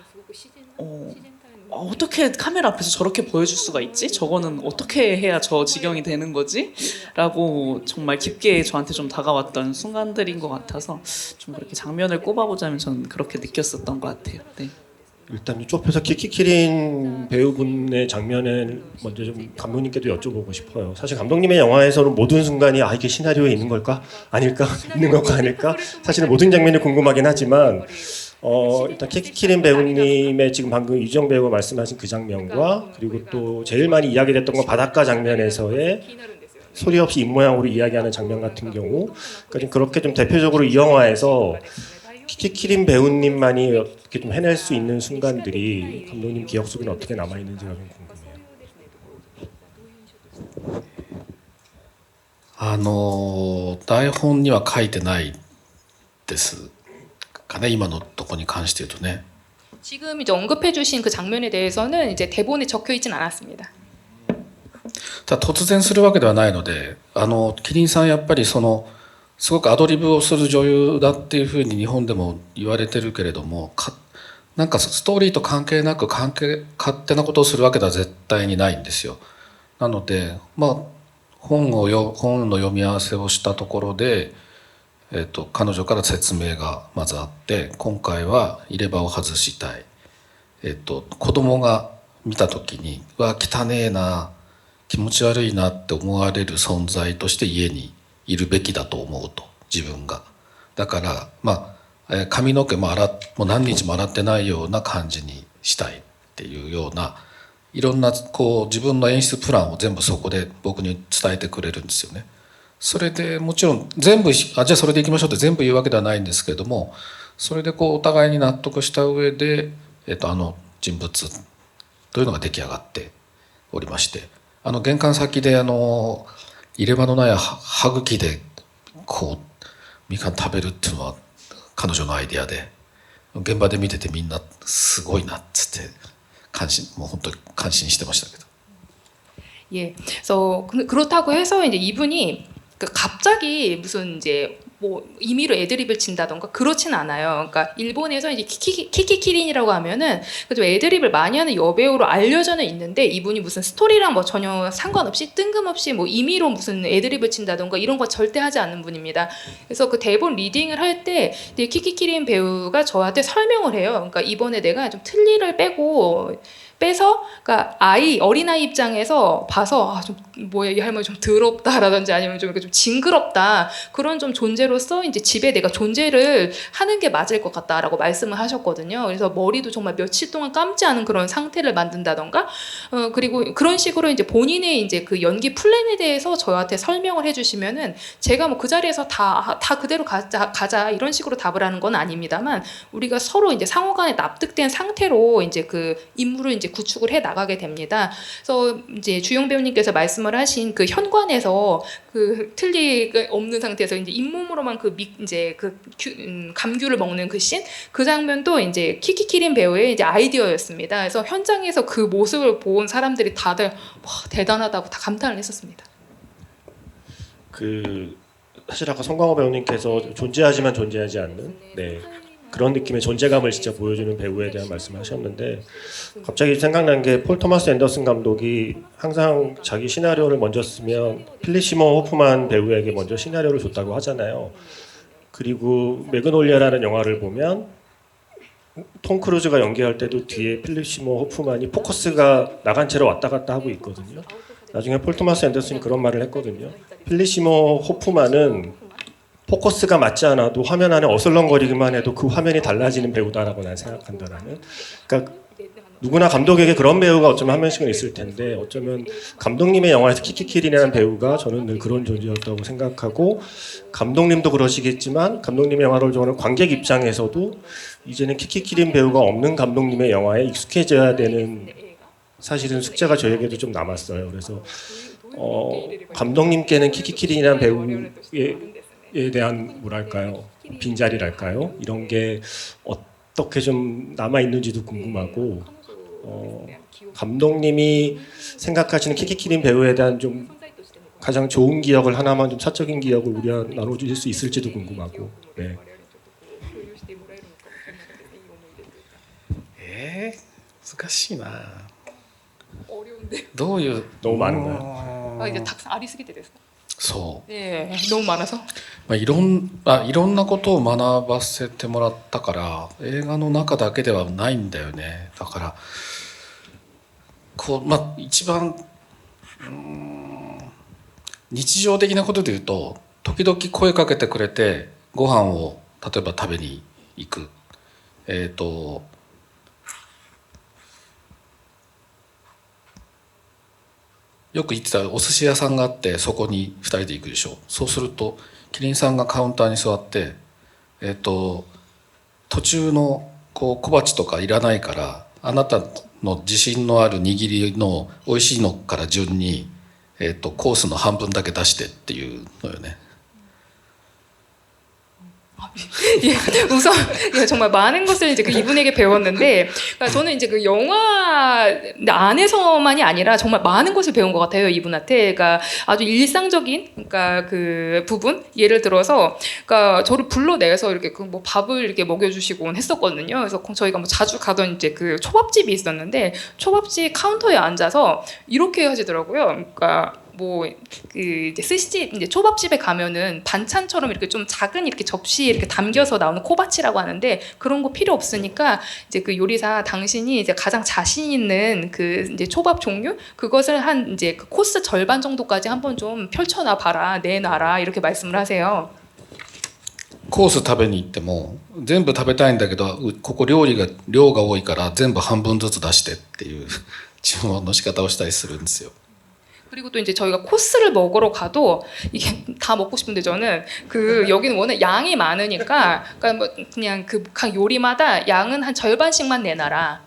어떻게 카메라 앞에서 저렇게 보여줄 수가 있지? 저거는 어떻게 해야 저 지경이 되는 거지? 라고 정말 깊게 저한테 좀 다가왔던 순간들인 것 같아서 좀 그렇게 장면을 꼽아보자면 저는 그렇게 느꼈었던 것 같아요. 네. 일단 좁혀서 키키키린 배우분의 장면을 먼저 좀 감독님께도 여쭤보고 싶어요. 사실 감독님의 영화에서는 모든 순간이 이게 시나리오에 있는 걸까? 아닐까? 있는 걸까? 아닐까? 사실은 모든 장면이 궁금하긴 하지만 일단 키키키린 배우님의 지금 방금 유정 배우가 말씀하신 그 장면과 그리고 또 제일 많이 이야기됐던 건 바닷가 장면에서의 소리 없이 입모양으로 이야기하는 장면 같은 경우 그러니까 좀 그렇게 좀 대표적으로 이 영화에서 키키키린 배우님만이 이렇게 좀 해낼 수 있는 순간들이 감독님 기억 속에는 어떻게 남아있는지가 좀 궁금해요. 台本には書いてないですかね今のとこに関して言うとね 지금 이제 언급해주신 그 장면에 대해서는 이제 대본에 적혀 있진 않았습니다. ただ突然するわけではないのでキリンさんやっぱりすごくアドリブをする女優だっていうふうに日本でも言われてるけれどもなんかストーリーと関係なく勝手なことをするわけでは絶対にないんですよ。なので本の読み合わせをしたところで、彼女から説明がまずあって今回は入れ歯を外したい、子供が見た時に「うわ汚ねえな気持ち悪いな」って思われる存在として家にいるべきだと思うと自分がだから髪の毛ももう何日も洗ってないような感じにしたいっていうようないろんな自分の演出プランを全部そこで僕に伝えてくれるんですよね。それでもちろん全部じゃあそれでいきましょうって全部言うわけではないんですけれどもそれでお互いに納得した上で、人物というのが出来上がっておりまして玄関先で入れ歯のない歯茎でみかん食べるっていうのは彼女のアイデアで現場で見ててみんなすごいなっつってもう本当に感心してましたけど。 예, 그래서 그렇다고 해서 이제 이분이 갑자기 무슨 이제 뭐 임의로 애드립을 친다던가 그렇진 않아요. 그러니까 일본에서 이제 키키키린이라고 하면은 좀 애드립을 많이 하는 여배우로 알려져는 있는데 이분이 무슨 스토리랑 뭐 전혀 상관없이 뜬금없이 뭐 임의로 무슨 애드립을 친다던가 이런 거 절대 하지 않는 분입니다. 그래서 그 대본 리딩을 할 때 키키키린 배우가 저한테 설명을 해요. 그러니까 이번에 내가 좀 틀니를 빼서 그러니까 어린아이 입장에서 봐서 좀 뭐야 이 할머니 좀 더럽다라든지 아니면 좀 이렇게 좀 징그럽다 그런 좀 존재로서 이제 집에 내가 존재를 하는 게 맞을 것 같다라고 말씀을 하셨거든요. 그래서 머리도 정말 며칠 동안 감지 않은 그런 상태를 만든다던가 그리고 그런 식으로 이제 본인의 이제 그 연기 플랜에 대해서 저한테 설명을 해주시면은 제가 뭐 그 자리에서 다 그대로 가자 이런 식으로 답을 하는 건 아닙니다만 우리가 서로 이제 상호간에 납득된 상태로 이제 그 인물을 이제 이제 구축을 해 나가게 됩니다. 그래서 이제 주용 배우님께서 말씀을 하신 그 현관에서 그 틀리가 없는 상태에서 이제 잇몸으로만 이제 감귤을 먹는 그 씬, 그 장면도 이제 키키키린 배우의 이제 아이디어였습니다. 그래서 현장에서 그 모습을 본 사람들이 다들 와, 대단하다고 다 감탄을 했었습니다. 사실 아까 송강호 배우님께서 존재하지만 존재하지 않는 그런 느낌의 존재감을 진짜 보여주는 배우에 대한 말씀을 하셨는데 갑자기 생각난 게 폴 토마스 앤더슨 감독이 항상 자기 시나리오를 먼저 쓰면 필리시모 호프만 배우에게 먼저 시나리오를 줬다고 하잖아요. 그리고 매그놀리아라는 영화를 보면 톰 크루즈가 연기할 때도 뒤에 필리시모 호프만이 포커스가 나간 채로 왔다 갔다 하고 있거든요. 나중에 폴 토마스 앤더슨이 그런 말을 했거든요. 필리시모 호프만은 포커스가 맞지 않아도 화면 안에 어슬렁거리기만 해도 그 화면이 달라지는 배우다라고 난 생각한다라는. 그러니까 누구나 감독에게 그런 배우가 어쩌면 한 명씩은 있을 텐데 어쩌면 감독님의 영화에서 키키키린이라는 배우가 저는 늘 그런 존재였다고 생각하고 감독님도 그러시겠지만 감독님의 영화를 좋아하는 관객 입장에서도 이제는 키키키린 배우가 없는 감독님의 영화에 익숙해져야 되는 사실은 숙제가 저에게도 좀 남았어요. 그래서 감독님께는 키키키린이라는 배우에 대한 뭐랄까요 빈자리랄까요 이런 게 어떻게 좀 남아 있는지도 궁금하고 감독님이 생각하시는 키키키린 배우에 대한 좀 가장 좋은 기억을 하나만 좀 사적인 기억을 우리와 나눠주실 수 있을지도 궁금하고. 네. 難しいな。 어려운데. どういう 너무 많은가요? 아, 이제 탁상 아리すぎてですか?そう。 네, 너무 많아서. いろんなことを学ばせてもらったから映画の中だけではないんだよね。だから一番日常的なことで言うと時々声かけてくれてご飯を例えば食べに行く。よく言ってたお寿司屋さんがあってそこに2人で行くでしょ。そうするとキリンさんがカウンターに座って途中の小鉢とかいらないからあなたの自信のある握りの美味しいのから順にコースの半分だけ出してっていうのよね。 예, 우선 정말 많은 것을 이제 그 이분에게 배웠는데, 그러니까 저는 이제 그 영화 안에서만이 아니라 정말 많은 것을 배운 것 같아요 이분한테. 그러니까 아주 일상적인, 그러니까 그 부분, 예를 들어서, 그러니까 저를 불러내서 이렇게 그 뭐 밥을 이렇게 먹여주시곤 했었거든요. 그래서 저희가 뭐 자주 가던 이제 그 초밥집이 있었는데 초밥집 카운터에 앉아서 이렇게 하시더라고요. 그러니까. 뭐 그 이제 스시집 이제 초밥집에 가면은 반찬처럼 이렇게 좀 작은 이렇게 접시에 이렇게 담겨서 나오는 코바치라고 하는데 그런 거 필요 없으니까 이제 그 요리사 당신이 이제 가장 자신 있는 그 이제 초밥 종류 그것을 한 이제 그 코스 절반 정도까지 한번 좀 펼쳐놔 봐라 내놔라 이렇게 말씀을 하세요. コース食べに行っても全部食べたいんだけどここ量が多いから全部半分ずつ出してっていう注文の仕方をしたりするんですよ。 그리고 또 이제 저희가 코스를 먹으러 가도 이게 다 먹고 싶은데 저는 그 여기는 워낙 양이 많으니까 그러니까 뭐 그냥 그 각 요리마다 양은 한 절반씩만 내놔라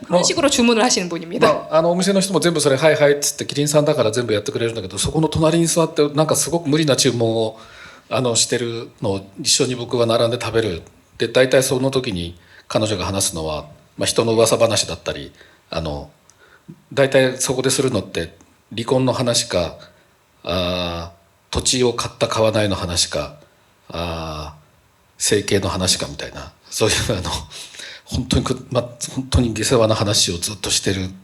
그런 식으로 주문을 하시는 분입니다. お店の人も全部それはいはいっつってキリンさんだから全部やってくれるんだけどそこの隣に座ってなんかすごく無理な注文をしてるのを一緒に僕は並んで食べる。で大体その時に彼女が話すのは、人の噂話だったり大体そこでするのって離婚の話か土地を買った買わないの話か整形の話かみたいなそういう本当に下世話な話をずっとしてるん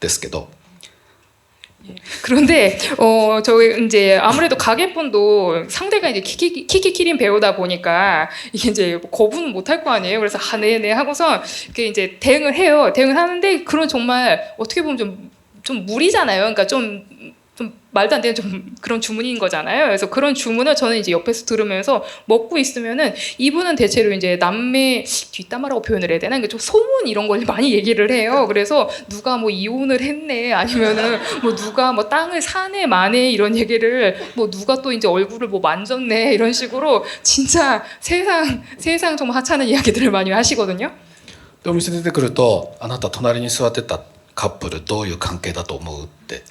ですけど 그런데 저희 이제 아무래도 가게분도 상대가 이제 키키키린 배우다 보니까 이게 이제 거부는 못할 거 아니에요. 그래서 네네 하고서 이렇게 이제 대응을 해요. 대응을 하는데 그런 정말 어떻게 보면 좀 무리잖아요. 그러니까 좀 말도 안 되는 좀 그런 주문인 거잖아요. 그래서 그런 주문을 저는 이제 옆에서 들으면서 먹고 있으면은 이분은 대체로 이제 남매 뒷담화라고 표현을 해야 되나? 좀 소문 이런 걸 많이 얘기를 해요. 그래서 누가 뭐 이혼을 했네, 아니면은 뭐 누가 뭐 땅을 사네, 마네 이런 얘기를 뭐 누가 또 이제 얼굴을 뭐 만졌네 이런 식으로 진짜 세상 정말 하찮은 이야기들을 많이 하시거든요. でお店出てくるとあなた隣に座ってたカップルどういう関係だと思うって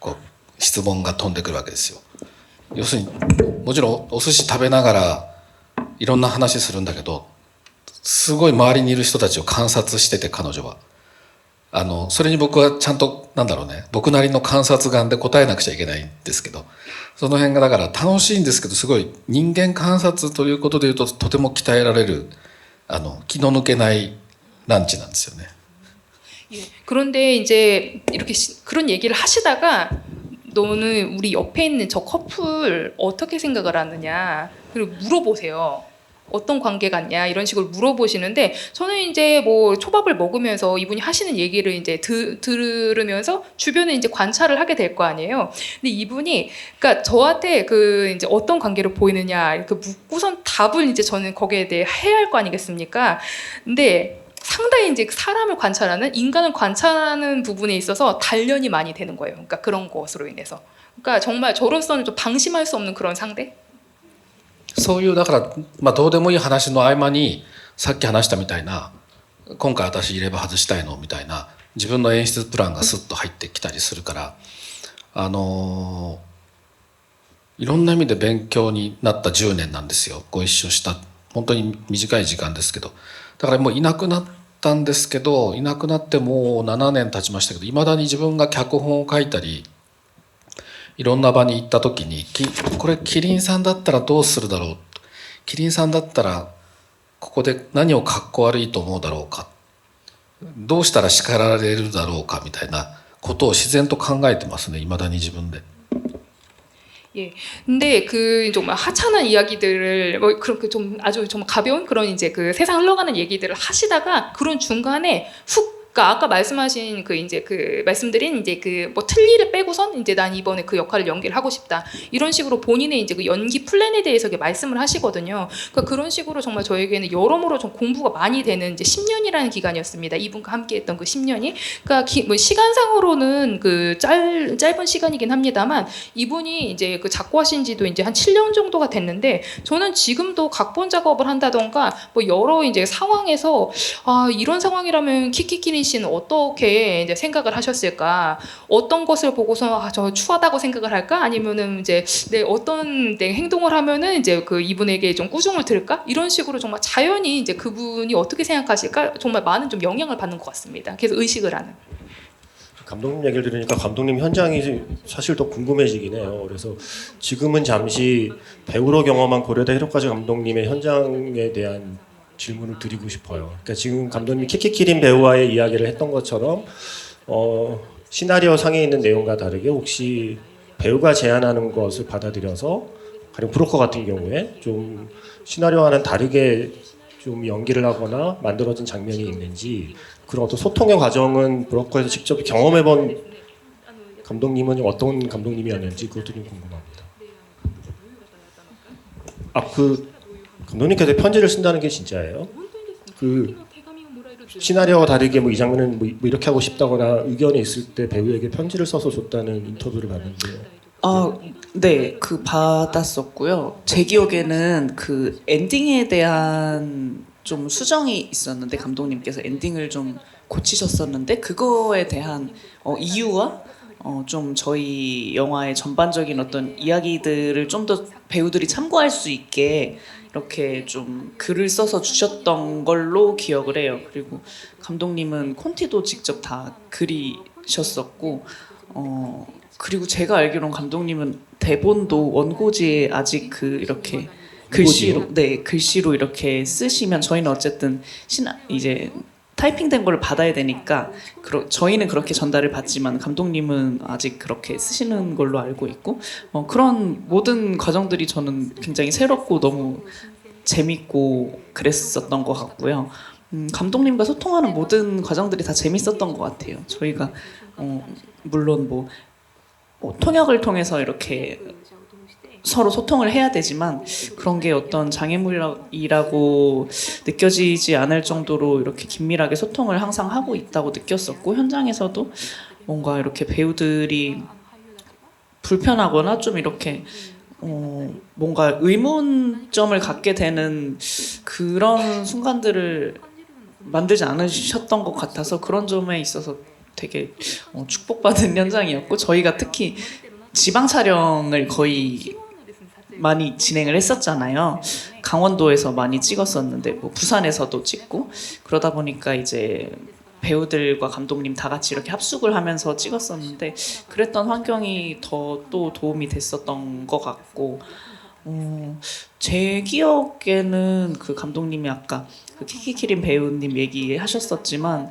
こう質問が飛んでくるわけですよ。要するにもちろんお寿司食べながらいろんな話するんだけどすごい周りにいる人たちを観察してて彼女はそれに僕はちゃんとなんだろうね僕なりの観察眼で答えなくちゃいけないんですけどその辺がだから楽しいんですけどすごい人間観察ということでいうととても鍛えられる気の抜けないランチなんですよね。 예. 그런데 이제 이렇게 그런 얘기를 하시다가 너는 우리 옆에 있는 저 커플 어떻게 생각을 하느냐 그리고 물어보세요. 어떤 관계 같냐 이런 식으로 물어보시는데 저는 이제 뭐 초밥을 먹으면서 이분이 하시는 얘기를 이제 들으면서 주변에 이제 관찰을 하게 될 거 아니에요. 근데 이분이 그러니까 저한테 그 이제 어떤 관계로 보이느냐 이렇게 묻고선 답을 이제 저는 거기에 대해 해야 할 거 아니겠습니까? 근데 상당히 이제 사람을 관찰하는 인간을 관찰하는 부분에 있어서 단련이 많이 되는 거예요. 그러니까 그런 것으로 인해서. 그러니까 정말 저로서는 좀 방심할 수 없는 그런 상대. そういうだから、まあ、どうでもいい話の合間にさっき話したみたいな今回私入れ歯外したいのみたいな自分の演出プランがスッと入ってきたりするからいろんな意味で勉強になった10年なんですよ。ご一緒した本当に短い時間ですけどだからもういなくなったんですけどいなくなってもう7年経ちましたけどいまだに自分が脚本を書いたりいろんな場に行った時にこれキリンさんだったらどうするだろうキリンさんだったらここで何をかっこ悪いと思うだろうかどうしたら叱られるだろうかみたいなことを自然と考えてますねいまだに自分で。 예. 근데 그 정말 하찮은 이야기들을 뭐 그렇게 좀 아주 좀 가벼운 그런 이제 그 세상 흘러가는 얘기들을 하시다가 그런 중간에 훅 그러니까 아까 말씀하신 그 이제 그 말씀드린 이제 그 뭐 틀니를 빼고선 이제 난 이번에 그 역할을 연기를 하고 싶다 이런 식으로 본인의 이제 그 연기 플랜에 대해서 이렇게 말씀을 하시거든요. 그러니까 그런 식으로 정말 저에게는 여러모로 좀 공부가 많이 되는 이제 10년이라는 기간이었습니다. 이분과 함께했던 그 10년이 그러니까 뭐 시간상으로는 그 짧은 시간이긴 합니다만 이분이 이제 그 작고하신지도 이제 한 7년 정도가 됐는데 저는 지금도 각본 작업을 한다던가 뭐 여러 이제 상황에서 아 이런 상황이라면 키키키니 씨는 어떻게 이제 생각을 하셨을까? 어떤 것을 보고서 아, 저 추하다고 생각을 할까? 아니면은 이제 내 어떤 내 행동을 하면은 이제 그 이분에게 좀 꾸중을 들을까? 이런 식으로 정말 자연히 이제 그분이 어떻게 생각하실까? 정말 많은 좀 영향을 받는 것 같습니다. 그래서 의식을 하는. 감독님 얘기를 들으니까 감독님 현장이 사실 더 궁금해지긴 해요. 그래서 지금은 잠시 배우로 경험한 고려대 히로카즈 감독님의 현장에 대한 질문을 드리고 싶어요. 그러니까 지금 감독님이 키키키린 배우와의 이야기를 했던 것처럼 시나리오 상에 있는 내용과 다르게 혹시 배우가 제안하는 것을 받아들여서 가령 브로커 같은 경우에 좀 시나리오와는 다르게 좀 연기를 하거나 만들어진 장면이 있는지 그런 어떤 소통의 과정은 브로커에서 직접 경험해본 감독님은 어떤 감독님이었는지 그것도 좀 궁금합니다. 그 감독님께서 편지를 쓴다는 게 진짜예요? 그 시나리오와 다르게 뭐 이 장면은 뭐 이렇게 하고 싶다거나 의견이 있을 때 배우에게 편지를 써서 줬다는 인터뷰를 봤는데요. 네, 그 받았었고요. 제 기억에는 그 엔딩에 대한 좀 수정이 있었는데 감독님께서 엔딩을 좀 고치셨었는데 그거에 대한 이유와 좀 저희 영화의 전반적인 어떤 이야기들을 좀 더 배우들이 참고할 수 있게 이렇게 좀 글을 써서 주셨던 걸로 기억을 해요. 그리고 감독님은 콘티도 직접 다 그리셨었고 그리고 제가 알기로는 감독님은 대본도 원고지에 아직 그 이렇게 글씨로 이렇게 쓰시면 저희는 어쨌든 이제 타이핑된 걸 받아야 되니까 저희는 그렇게 전달을 받지만 감독님은 아직 그렇게 쓰시는 걸로 알고 있고 그런 모든 과정들이 저는 굉장히 새롭고 너무 재밌고 그랬었던 것 같고요. 감독님과 소통하는 모든 과정들이 다 재밌었던 것 같아요. 저희가 물론 뭐 통역을 통해서 이렇게 서로 소통을 해야 되지만 그런 게 어떤 장애물이라고 느껴지지 않을 정도로 이렇게 긴밀하게 소통을 항상 하고 있다고 느꼈었고 현장에서도 뭔가 이렇게 배우들이 불편하거나 좀 이렇게 뭔가 의문점을 갖게 되는 그런 순간들을 만들지 않으셨던 것 같아서 그런 점에 있어서 되게 축복받은 현장이었고, 저희가 특히 지방 촬영을 거의 많이 진행을 했었잖아요. 강원도에서 많이 찍었었는데 뭐 부산에서도 찍고, 그러다 보니까 이제 배우들과 감독님 다 같이 이렇게 합숙을 하면서 찍었었는데, 그랬던 환경이 더 또 도움이 됐었던 것 같고, 제 기억에는 그 감독님이 아까 그 키키키린 배우님 얘기하셨었지만,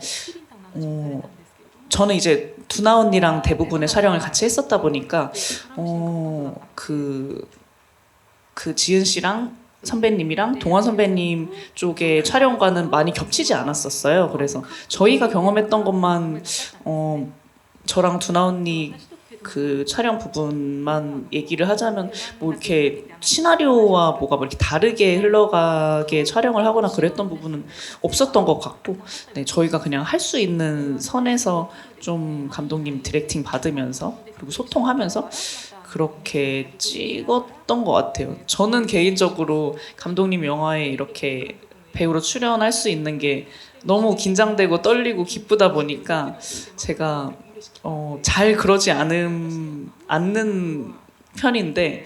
저는 이제 두나 언니랑 대부분의 촬영을 같이 했었다 보니까 그 지은 씨랑 선배님이랑 동원 선배님 쪽의 촬영과는 많이 겹치지 않았었어요. 그래서 저희가 경험했던 것만 저랑 두나 언니 그 촬영 부분만 얘기를 하자면, 뭐 이렇게 시나리오와 뭐가 뭐 이렇게 다르게 흘러가게 촬영을 하거나 그랬던 부분은 없었던 것 같고, 네, 저희가 그냥 할 수 있는 선에서 좀 감독님 디렉팅 받으면서 그리고 소통하면서 그렇게 찍었던 것 같아요. 저는 개인적으로 감독님 영화에 이렇게 배우로 출연할 수 있는 게 너무 긴장되고 떨리고 기쁘다 보니까 제가 잘 그러지 않는 편인데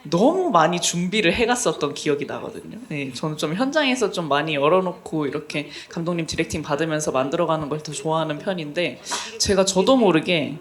너무 많이 준비를 해갔었던 기억이 나거든요. 네, 저는 좀 현장에서 좀 많이 열어놓고 이렇게 감독님 디렉팅 받으면서 만들어가는 걸 더 좋아하는 편인데, 제가 저도 모르게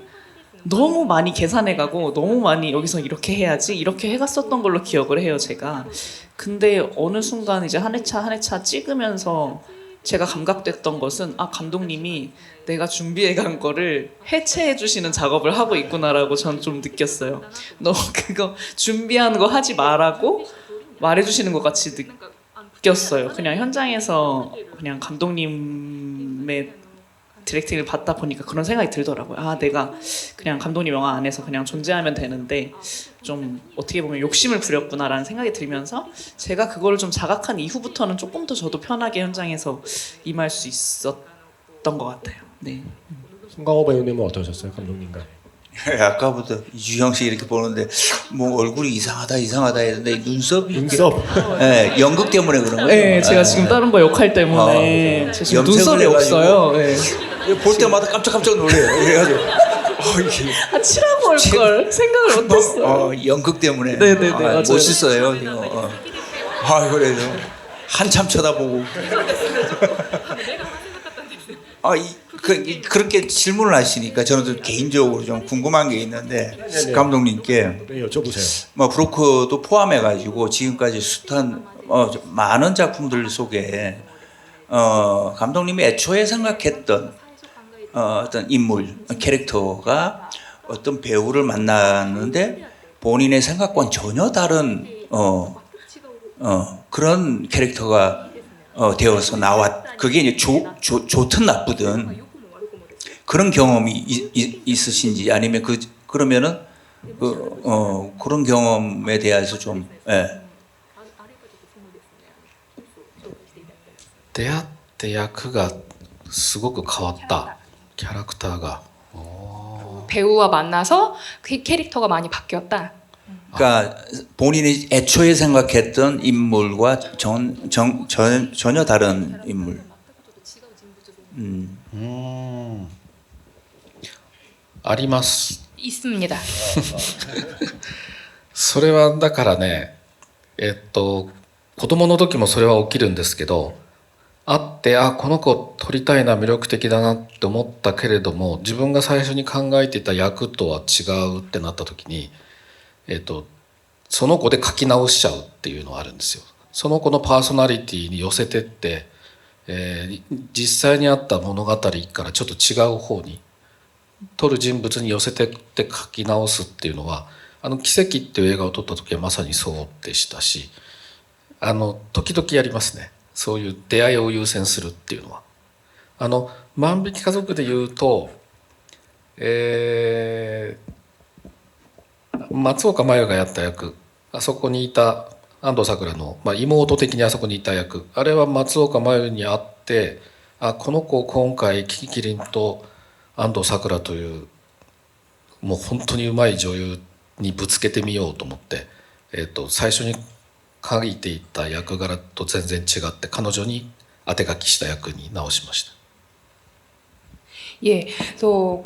너무 많이 계산해가고 너무 많이 여기서 이렇게 해야지 이렇게 해갔었던 걸로 기억을 해요, 제가. 근데 어느 순간 이제 한 회차 한 회차 찍으면서 제가 감각됐던 것은, 아, 감독님이 내가 준비해간 거를 해체해 주시는 작업을 하고 있구나라고 전 좀 느꼈어요. 너 그거 준비한 거 하지 말라고 말해주시는 것 같이 느꼈어요. 그냥 현장에서 그냥 감독님의 디렉팅을 받다 보니까 그런 생각이 들더라고요. 아, 내가 그냥 감독님 영화 안에서 그냥 존재하면 되는데 좀 어떻게 보면 욕심을 부렸구나라는 생각이 들면서, 제가 그거를 좀 자각한 이후부터는 조금 더 저도 편하게 현장에서 임할 수 있었던 것 같아요. 네. 송강호 배우님은 어떠셨어요, 감독님과? 아까부터 이주영 씨 이렇게 보는데 뭐 얼굴이 이상하다 했는데 눈썹이 눈썹. 네, 연극 때문에 그런 거예요. 네, 제가 지금 다른 거 역할 때문에 제가 지금 눈썹이 염색을 없어요. 네. 볼 때마다 깜짝깜짝 놀래요. 그래가지고 이게 아, 칠하고 올 걸 생각을 못했어요. 연극 때문에 네네네, 맞아요. 멋있어요. 지금. 그래도 한참 쳐다보고. 그렇게 질문을 하시니까 저는 좀 개인적으로 좀 궁금한 게 있는데, 네네. 감독님께 네, 여쭤보세요. 뭐 브로커도 포함해가지고 지금까지 숱한 많은 작품들 속에 감독님이 애초에 생각했던 어떤 인물, 캐릭터가 어떤 배우를 만나는데 본인의 생각과는 전혀 다른 그런 캐릭터가 되어서 그게 이제 좋든 나쁘든 그런 경험이 있으신지, 아니면 그러면은 그런 경험에 대해서 좀, 예. 出会って役がすごく変わったキャラクターが 배우와 만나서 그 캐릭터가 많이 바뀌었다. 그러니까 본인이 애초에 생각했던 인물과 전혀 다른 인물. あります。 있습니다. それはだからね、子供の時もそれは起きるんですけど、会ってこの子撮りたいな、魅力的だなって思ったけれども、自分が最初に考えていた役とは違うってなった時に、その子で書き直しちゃうっていうのはあるんですよ。その子のパーソナリティに寄せてって、実際にあった物語からちょっと違う方に、撮る人物に寄せてって書き直すっていうのは、奇跡っていう映画を撮った時はまさにそうでしたし、時々やりますね。そういう出会いを優先するっていうのは。万引き家族で言うと、松岡茉優がやった役、あそこにいた安藤サクラの、妹的にあそこにいた役、あれは松岡茉優に会って、この子を今回キキキリンと安藤サクラというもう本当にうまい女優にぶつけてみようと思って、最初に書いていた役柄と全然違って彼女に当て書きした役に直しました。 예, 그래서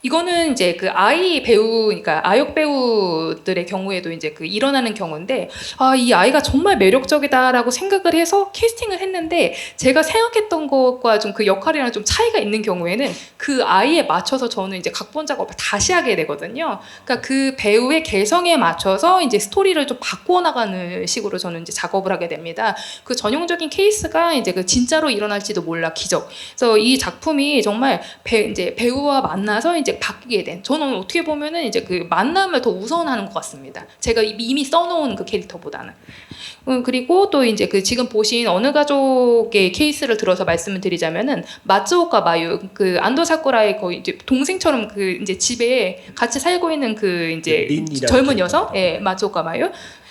이거는 이제 그 아이 배우, 그러니까 아역 배우들의 경우에도 이제 그 일어나는 경우인데, 아, 이 아이가 정말 매력적이다라고 생각을 해서 캐스팅을 했는데, 제가 생각했던 것과 좀 그 역할이랑 좀 차이가 있는 경우에는 그 아이에 맞춰서 저는 이제 각본 작업을 다시 하게 되거든요. 그러니까 그 배우의 개성에 맞춰서 이제 스토리를 좀 바꾸어 나가는 식으로 저는 이제 작업을 하게 됩니다. 그 전형적인 케이스가 이제 그 진짜로 일어날지도 몰라 기적. 그래서 이 작품이 정말 이제 배우와 만나서 이제 바뀌게 된, 저는 어떻게 보면은 이제 그 만남을 더 우선하는 것 같습니다. 제가 이미 써놓은 그 캐릭터보다는. 그리고 또 이제 그 지금 보신 어느 가족의 케이스를 들어서 말씀을 드리자면은 마츠오카 마유, 그 안도 사쿠라의 거의 이제 동생처럼 그 이제 집에 같이 살고 있는 그 이제 젊은 여성, 예, 마츠오카 마유.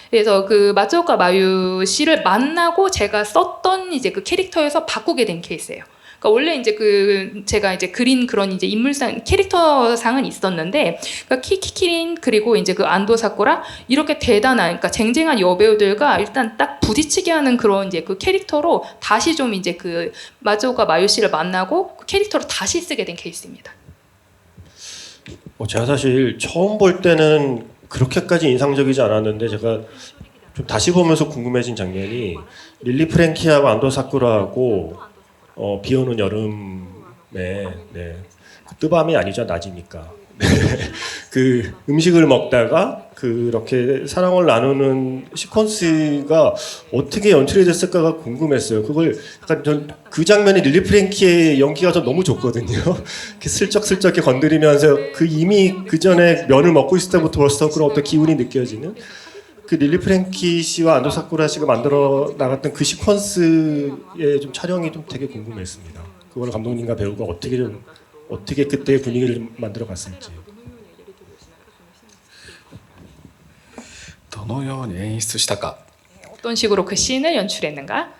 그래서 그 마츠오카 마유 씨를 만나고 제가 썼던 이제 그 캐릭터에서 바꾸게 된 케이스예요. 그러니까 원래 이제 그 제가 이제 그린 그런 이제 인물상 캐릭터상은 있었는데, 그러니까 키키키린 그리고 이제 그 안도 사쿠라 이렇게 대단한, 그러니까 쟁쟁한 여배우들과 일단 딱 부딪히게 하는 그런 이제 그 캐릭터로 다시 좀 이제 그 마츠오카 마유 씨를 만나고 그 캐릭터로 다시 쓰게 된 케이스입니다. 제가 사실 처음 볼 때는 그렇게까지 인상적이지 않았는데, 제가 좀 다시 보면서 궁금해진 장면이 릴리 프랭키하고 안도 사쿠라하고 비오는 여름에, 네, 뜨밤이 아니죠, 낮이니까. 그 음식을 먹다가 그렇게 사랑을 나누는 시퀀스가 어떻게 연출이 됐을까가 궁금했어요. 그걸 약간 전 그 장면이 릴리 프랭키의 연기가 전 너무 좋거든요. 이렇게 슬쩍슬쩍 이렇게 건드리면서 그 이미 그 전에 면을 먹고 있을 때부터 벌써 그런 어떤 기운이 느껴지는, 그 릴리 프랭키 씨와 안도 사쿠라 씨가 만들어 나갔던 그 시퀀스의 좀 촬영이 좀 되게 궁금했습니다. 그걸 감독님과 배우가 어떻게 그때의 분위기를 만들어 갔을지. どのように演出したか。 어떤 식으로 그 씬을 연출했는가?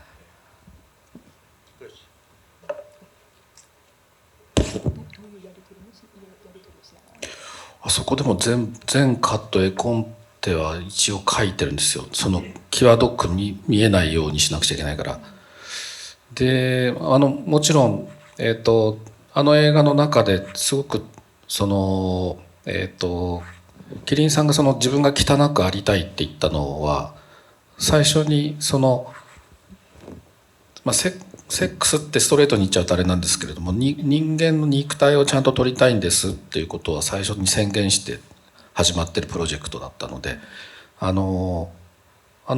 あそこでも全カット絵コンテは一応書いてるんですよ。その際どく見えないようにしなくちゃいけないから。で、もちろん、あの映画の中ですごくそのキリンさんがその自分が汚くありたいって言ったのは、最初にその、セックスってストレートに言っちゃうとあれなんですけれども、人間の肉体をちゃんと撮りたいんですっていうことは最初に宣言して始まってるプロジェクトだったので、あの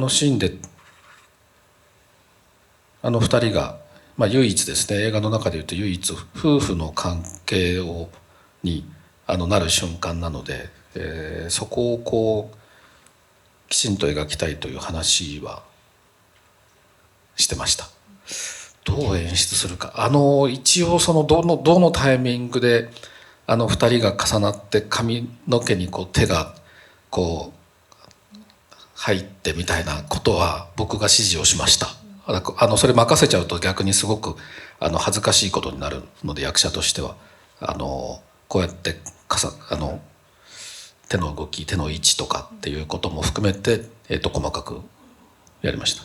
シーンで2人が、唯一ですね、映画の中でいうと唯一夫婦の関係になる瞬間なので、そこをこうきちんと描きたいという話はしてました。どう演出するか、一応そのどのタイミングで2人が重なって髪の毛にこう手がこう入ってみたいなことは僕が指示をしました。それ任せちゃうと逆にすごく恥ずかしいことになるので、役者としてはこうやって手の動き、手の位置とかっていうことも含めて、細かくやりました。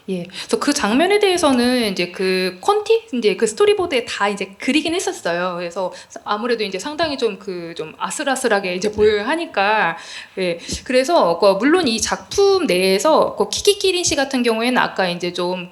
예, 그래서 그 장면에 대해서는 이제 그 이제 그 스토리보드에 다 이제 그리긴 했었어요. 그래서 아무래도 이제 상당히 좀 아슬아슬하게 이제 보여야 하니까, 예, 그래서 물론 이 작품 내에서 키키키린 씨 같은 경우에는 아까 이제 좀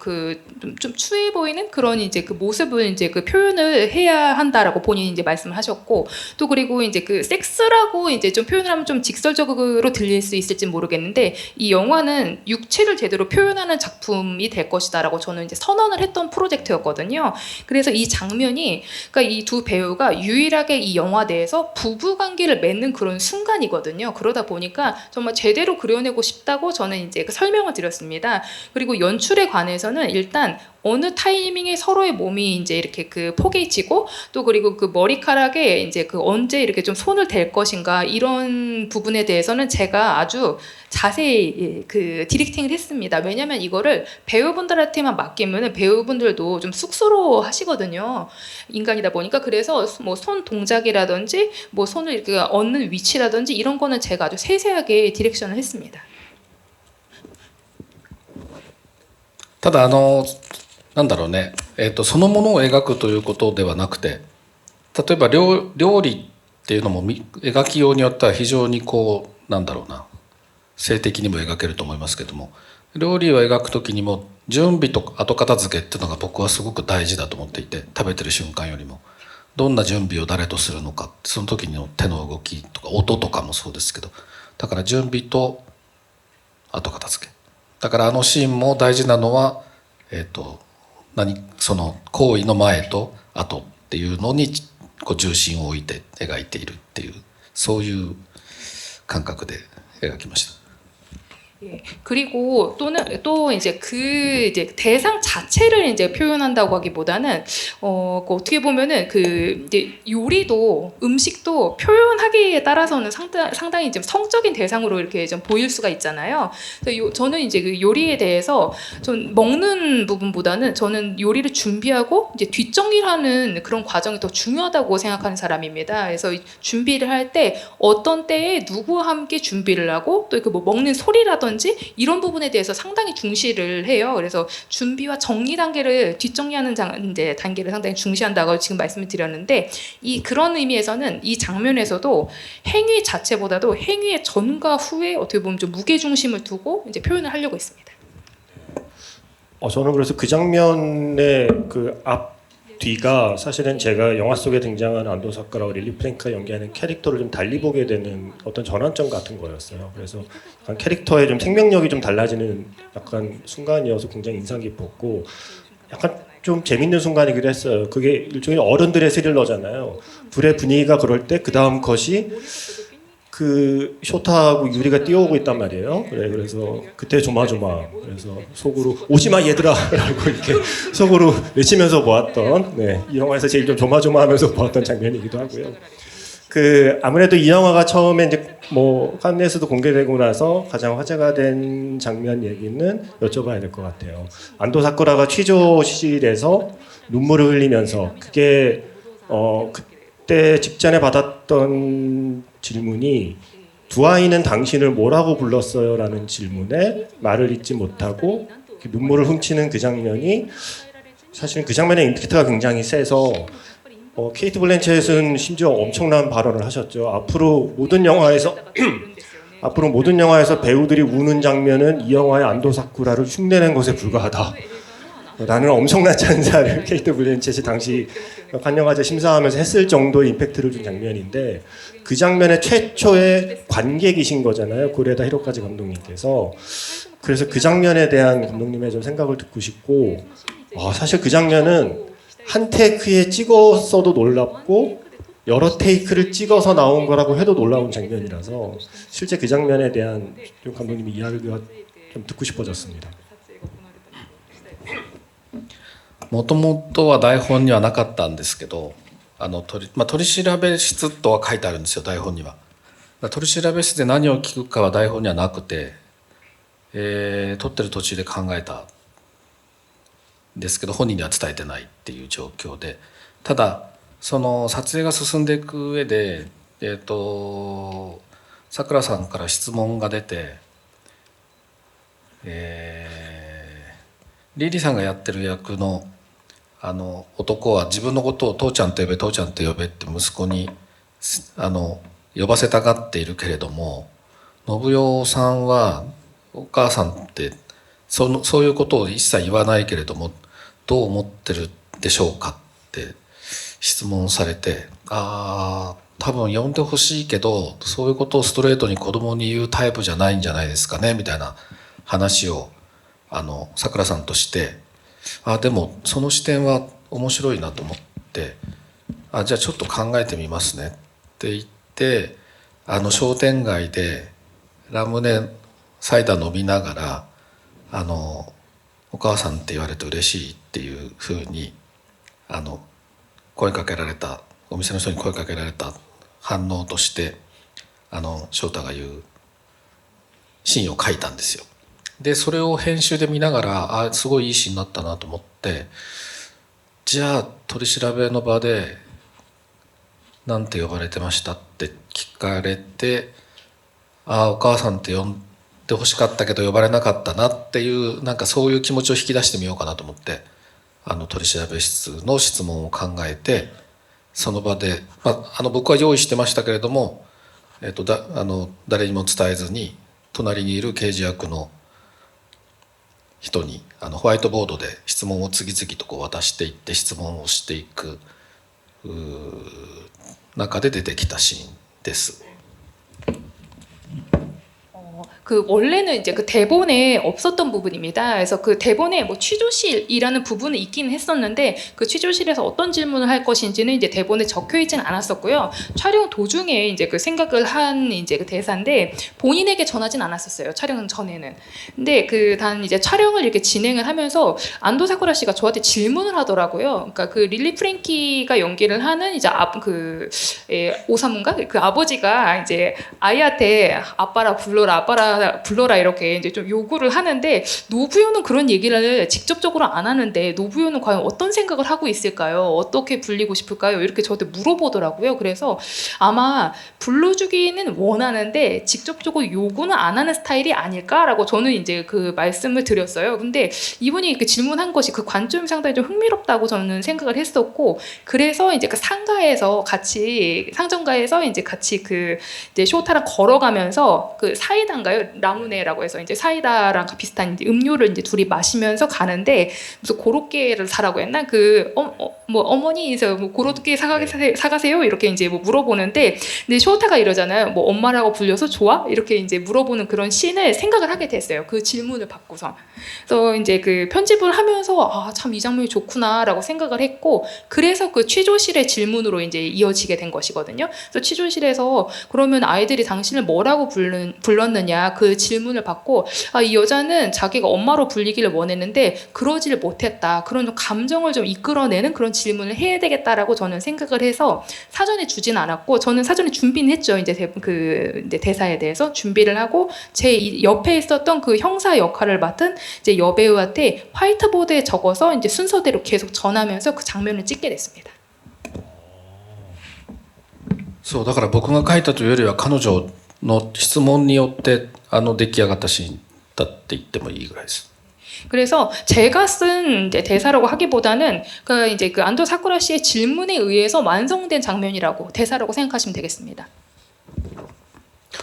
추해 보이는 그런 이제 그 모습을 이제 그 표현을 해야 한다라고 본인이 이제 말씀을 하셨고, 또 그리고 이제 그 섹스라고 이제 좀 표현을 하면 좀 직설적으로 들릴 수 있을지 모르겠는데, 이 영화는 육체를 제대로 표현하는 작품 이 될 것이다라고 저는 이제 선언을 했던 프로젝트였거든요. 그래서 이 장면이, 그러니까 이 두 배우가 유일하게 이 영화 내에서 부부 관계를 맺는 그런 순간이거든요. 그러다 보니까 정말 제대로 그려내고 싶다고 저는 이제 그 설명을 드렸습니다. 그리고 연출에 관해서는 일단 어느 타이밍에 서로의 몸이 이제 이렇게 그 포개지고, 또 그리고 그 머리카락에 이제 그 언제 이렇게 좀 손을 댈 것인가, 이런 부분에 대해서는 제가 아주 자세히 그 디렉팅을 했습니다. 왜냐면 이거를 배우분들한테만 맡기면은 배우분들도 좀 쑥스러워 하시거든요. 인간이다 보니까. 그래서 뭐 손 동작이라든지 뭐 손을 이렇게 얹는 위치라든지 이런 거는 제가 아주 세세하게 디렉션을 했습니다. ただなんだろうね、そのものを描くということではなくて、例えば料理っていうのも描きようによっては非常にこうなんだろうな、性的にも描けると思いますけども、料理を描く時にも準備と後片付けっていうのが僕はすごく大事だと思っていて、食べてる瞬間よりもどんな準備を誰とするのか、その時の手の動きとか音とかもそうですけど、だから準備と後片付けだから、あのシーンも大事なのはその行為の前と後っていうのにこう重心を置いて描いているっていう、そういう感覚で描きました。 예, 그리고 또 이제 그 이제 대상 자체를 이제 표현한다고 하기보다는 그 어떻게 보면은 그 이제 요리도 음식도 표현하기에 따라서는 상당히 좀 성적인 대상으로 이렇게 좀 보일 수가 있잖아요. 그래서 저는 이제 그 요리에 대해서 전 먹는 부분보다는 저는 요리를 준비하고 이제 뒷정리를 하는 그런 과정이 더 중요하다고 생각하는 사람입니다. 그래서 준비를 할 때 어떤 때에 누구와 함께 준비를 하고 또 그 뭐 먹는 소리라든지 이런 부분에 대해서 상당히 중시를 해요. 그래서 준비와 정리 단계를 뒷정리하는 이제 단계를 상당히 중시한다고 지금 말씀을 드렸는데, 그런 의미에서는 이 장면에서도 행위 자체보다도 행위의 전과 후에 어떻게 보면 좀 무게 중심을 두고 이제 표현을 하려고 했습니다. 저는 그래서 그 장면의 그 앞 뒤가 사실은 제가 영화 속에 등장하는 안도 사쿠라와 릴리 프랭크가 연기하는 캐릭터를 좀 달리 보게 되는 어떤 전환점 같은 거였어요. 그래서 약간 캐릭터의 좀 생명력이 좀 달라지는 약간 순간이어서 굉장히 인상 깊었고, 약간 좀 재밌는 순간이기도 했어요. 그게 일종의 어른들의 스릴러잖아요. 불의 분위기가 그럴 때 그 다음 컷이 그 쇼타하고 유리가 뛰어오고 있단 말이에요. 그래서 그때 조마조마, 그래서 속으로 오지마 얘들아라고 이렇게 속으로 외치면서 보았던, 이 영화에서 제일 좀 조마조마하면서 보았던 장면이기도 하고요. 아무래도 이 영화가 처음에 이제 뭐 칸네에서도 공개되고 나서 가장 화제가 된 장면 얘기는 여쭤봐야 될 것 같아요. 안도 사쿠라가 취조실에서 눈물을 흘리면서, 그게 그때 직전에 받았던 질문이 두 아이는 당신을 뭐라고 불렀어요? 라는 질문에 말을 잇지 못하고 눈물을 훔치는 그 장면이, 사실은 그 장면의 임팩트가 굉장히 세서 케이트 블랜쳇은 심지어 엄청난 발언을 하셨죠. 앞으로 모든 영화에서 배우들이 우는 장면은 이 영화의 안도 사쿠라를 흉내낸 것에 불과하다 라는 엄청난 찬사를 케이트 블랜쳇이 당시 칸 영화제 심사하면서 했을 정도의 임팩트를 준 장면인데, 그 장면의 최초의 관객이신 거잖아요, 고레다 히로카즈 감독님께서. 그래서 그 장면에 대한 감독님의 좀 생각을 듣고 싶고, 사실 그 장면은 한 테이크에 찍었어도 놀랍고 여러 테이크를 찍어서 나온 거라고 해도 놀라운 장면이라서 실제 그 장면에 대한 좀 감독님의 이야기가 좀 듣고 싶어졌습니다. もともとは台本にはなかったんですけど、取り調べ室とは書いてあるんですよ、台本には。取り調べ室で何を聞くかは台本にはなくて、撮ってる途中で考えたんですけど、本人には伝えてないっていう状況で、ただその撮影が進んでいく上で、さくらさんから質問が出て、リリーさんがやってる役の男は自分のことを父ちゃんと呼べ父ちゃんと呼べって息子に呼ばせたがっているけれども、信代さんはお母さんってそういうことを一切言わないけれどもどう思ってるでしょうかって質問されて、多分呼んでほしいけどそういうことをストレートに子供に言うタイプじゃないんじゃないですかねみたいな話をさくらさんとして、でもその視点は面白いなと思って、じゃあちょっと考えてみますねって言って、商店街でラムネサイダー飲みながらお母さんって言われて嬉しいっていうふうに声かけられた、お店の人に声かけられた反応として翔太が言うシーンを書いたんですよ。でそれを編集で見ながらすごいいいシーンになったなと思って、じゃあ取り調べの場で「なんて呼ばれてました?」って聞かれて「お母さんって呼んでってほしかったけど呼ばれなかったなっていうなんかそういう気持ちを引き出してみようかなと思って取り調べ室の質問を考えてその場で、僕は用意してましたけれども、誰にも伝えずに隣にいる刑事役の人にホワイトボードで質問を次々とこう渡していって質問をしていく中で出てきたシーンです。 그 원래는 이제 그 대본에 없었던 부분입니다. 그래서 그 대본에 뭐 취조실이라는 부분은 있기는 했었는데 그 취조실에서 어떤 질문을 할 것인지는 이제 대본에 적혀 있지는 않았었고요. 촬영 도중에 이제 그 생각을 한 이제 그 대사인데 본인에게 전하진 않았었어요. 촬영 전에는. 근데 그 단 이제 촬영을 이렇게 진행을 하면서 안도 사쿠라 씨가 저한테 질문을 하더라고요. 그러니까 그 릴리 프랭키가 연기를 하는 이제 오사문가 그 아버지가 이제 아이한테 아빠라 불러라 이렇게 이제 좀 요구를 하는데 노부요는 그런 얘기를 직접적으로 안 하는데 노부요는 과연 어떤 생각을 하고 있을까요? 어떻게 불리고 싶을까요? 이렇게 저한테 물어보더라고요. 그래서 아마 불러주기는 원하는데 직접적으로 요구는 안 하는 스타일이 아닐까라고 저는 이제 그 말씀을 드렸어요. 근데 이분이 그 질문한 것이 그 관점이 상당히 좀 흥미롭다고 저는 생각을 했었고 그래서 이제 그 상가에서 같이 상점가에서 이제 같이 그 이제 쇼타랑 걸어가면서 그 사이다인가요? 라무네라고 해서 이제 사이다랑 비슷한 이제 음료를 이제 둘이 마시면서 가는데 무슨 고로케를 사라고 했나? 뭐 어머니에서 뭐 고로케 사가세요? 이렇게 이제 뭐 물어보는데 근데 쇼타가 이러잖아요. 뭐 엄마라고 불려서 좋아? 이렇게 이제 물어보는 그런 씬을 생각을 하게 됐어요. 그 질문을 받고서. 그래서 이제 그 편집을 하면서 참 이 장면이 좋구나라고 생각을 했고 그래서 그 취조실의 질문으로 이제 이어지게 된 것이거든요. 그래서 취조실에서 그러면 아이들이 당신을 뭐라고 불렀느냐 그 질문을 받고 이 여자는 자기가 엄마로 불리기를 원했는데 그러지를 못했다. 그런 감정을 좀 이끌어내는 그런 질문을 해야 되겠다라고 저는 생각을 해서 사전에 주진 않았고 저는 사전에 준비는 했죠. 이제 이제 대사에 대해서 준비를 하고 제 옆에 있었던 그 형사 역할을 맡은 이제 여배우한테 화이트보드에 적어서 이제 순서대로 계속 전하면서 그 장면을 찍게 됐습니다. そうだから僕が書いたというよりは彼女の質問によって出来上がったシーンだって言ってもいいぐらいです。 그래서 제가 쓴 이제 대사라고 하기보다는 그 이제 그 안도 사쿠라 씨의 질문에 의해서 완성된 장면이라고 대사라고 생각하시면 되겠습니다.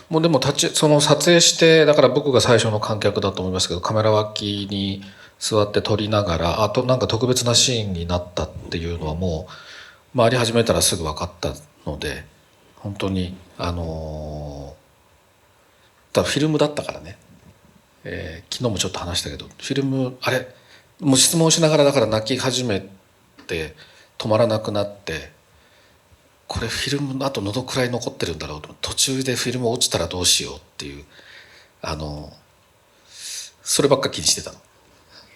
もうでもその撮影してだから僕が最初の観客だと思いますけどカメラ脇に座って撮りながらなんか特別なシーンになったっていうのはもう回り始めたらすぐ分かったので本当にフィルムだったからね、昨日もちょっと話したけどフィルムもう質問しながらだから泣き始めて止まらなくなってこれフィルムのあとどのくらい残ってるんだろうと途中でフィルム落ちたらどうしようっていうそればっか気にしてたの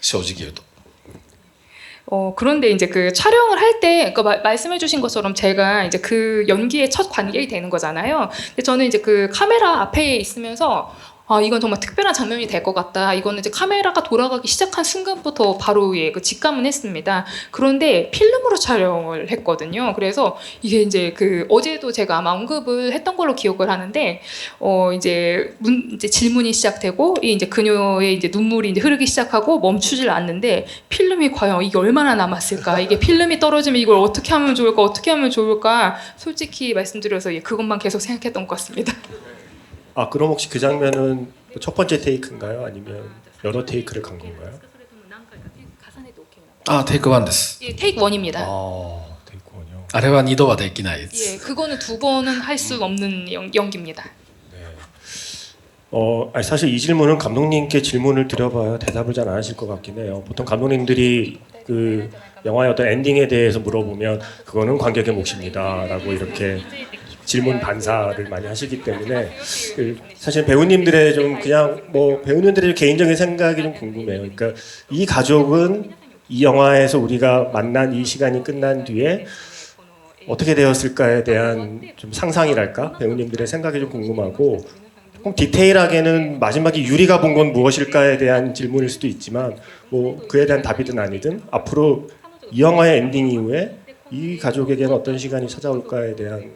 正直言うと。 그런데 이제 그 촬영을 할 때, 그러니까 말씀해주신 것처럼 제가 이제 그 연기의 첫 관객이 되는 거잖아요. 근데 저는 이제 그 카메라 앞에 있으면서 이건 정말 특별한 장면이 될 것 같다. 이거는 이제 카메라가 돌아가기 시작한 순간부터 바로 그 직감은 했습니다. 그런데 필름으로 촬영을 했거든요. 그래서 이게 이제 그 어제도 제가 아마 언급을 했던 걸로 기억을 하는데, 이제 질문이 시작되고, 이제 그녀의 이제 눈물이 이제 흐르기 시작하고 멈추질 않는데, 필름이 과연 이게 얼마나 남았을까? 이게 필름이 떨어지면 이걸 어떻게 하면 좋을까? 어떻게 하면 좋을까? 솔직히 말씀드려서 그것만 계속 생각했던 것 같습니다. 그럼 혹시 그 장면은 첫 번째 테이크인가요? 아니면 여러 테이크를 간 건가요? 테이크 1です。 예, 테이크 1입니다. 테이크 1이요. あれは2度はできないです。 예, 그거는 두 번은 할 수 없는 연기입니다. 사실 이 질문은 감독님께 질문을 드려봐야 대답을 잘 안 하실 것 같긴 해요. 보통 감독님들이 그 영화의 어떤 엔딩에 대해서 물어보면 그거는 관객의 몫입니다라고 이렇게 질문 반사를 많이 하시기 때문에 사실 배우님들의 좀 그냥 뭐 배우님들의 개인적인 생각이 좀 궁금해요. 그러니까 이 가족은 이 영화에서 우리가 만난 이 시간이 끝난 뒤에 어떻게 되었을까에 대한 좀 상상이랄까 배우님들의 생각이 좀 궁금하고 꼭 디테일하게는 마지막에 유리가 본 건 무엇일까에 대한 질문일 수도 있지만 뭐 그에 대한 답이든 아니든 앞으로 이 영화의 엔딩 이후에 이 가족에게는 어떤 시간이 찾아올까에 대한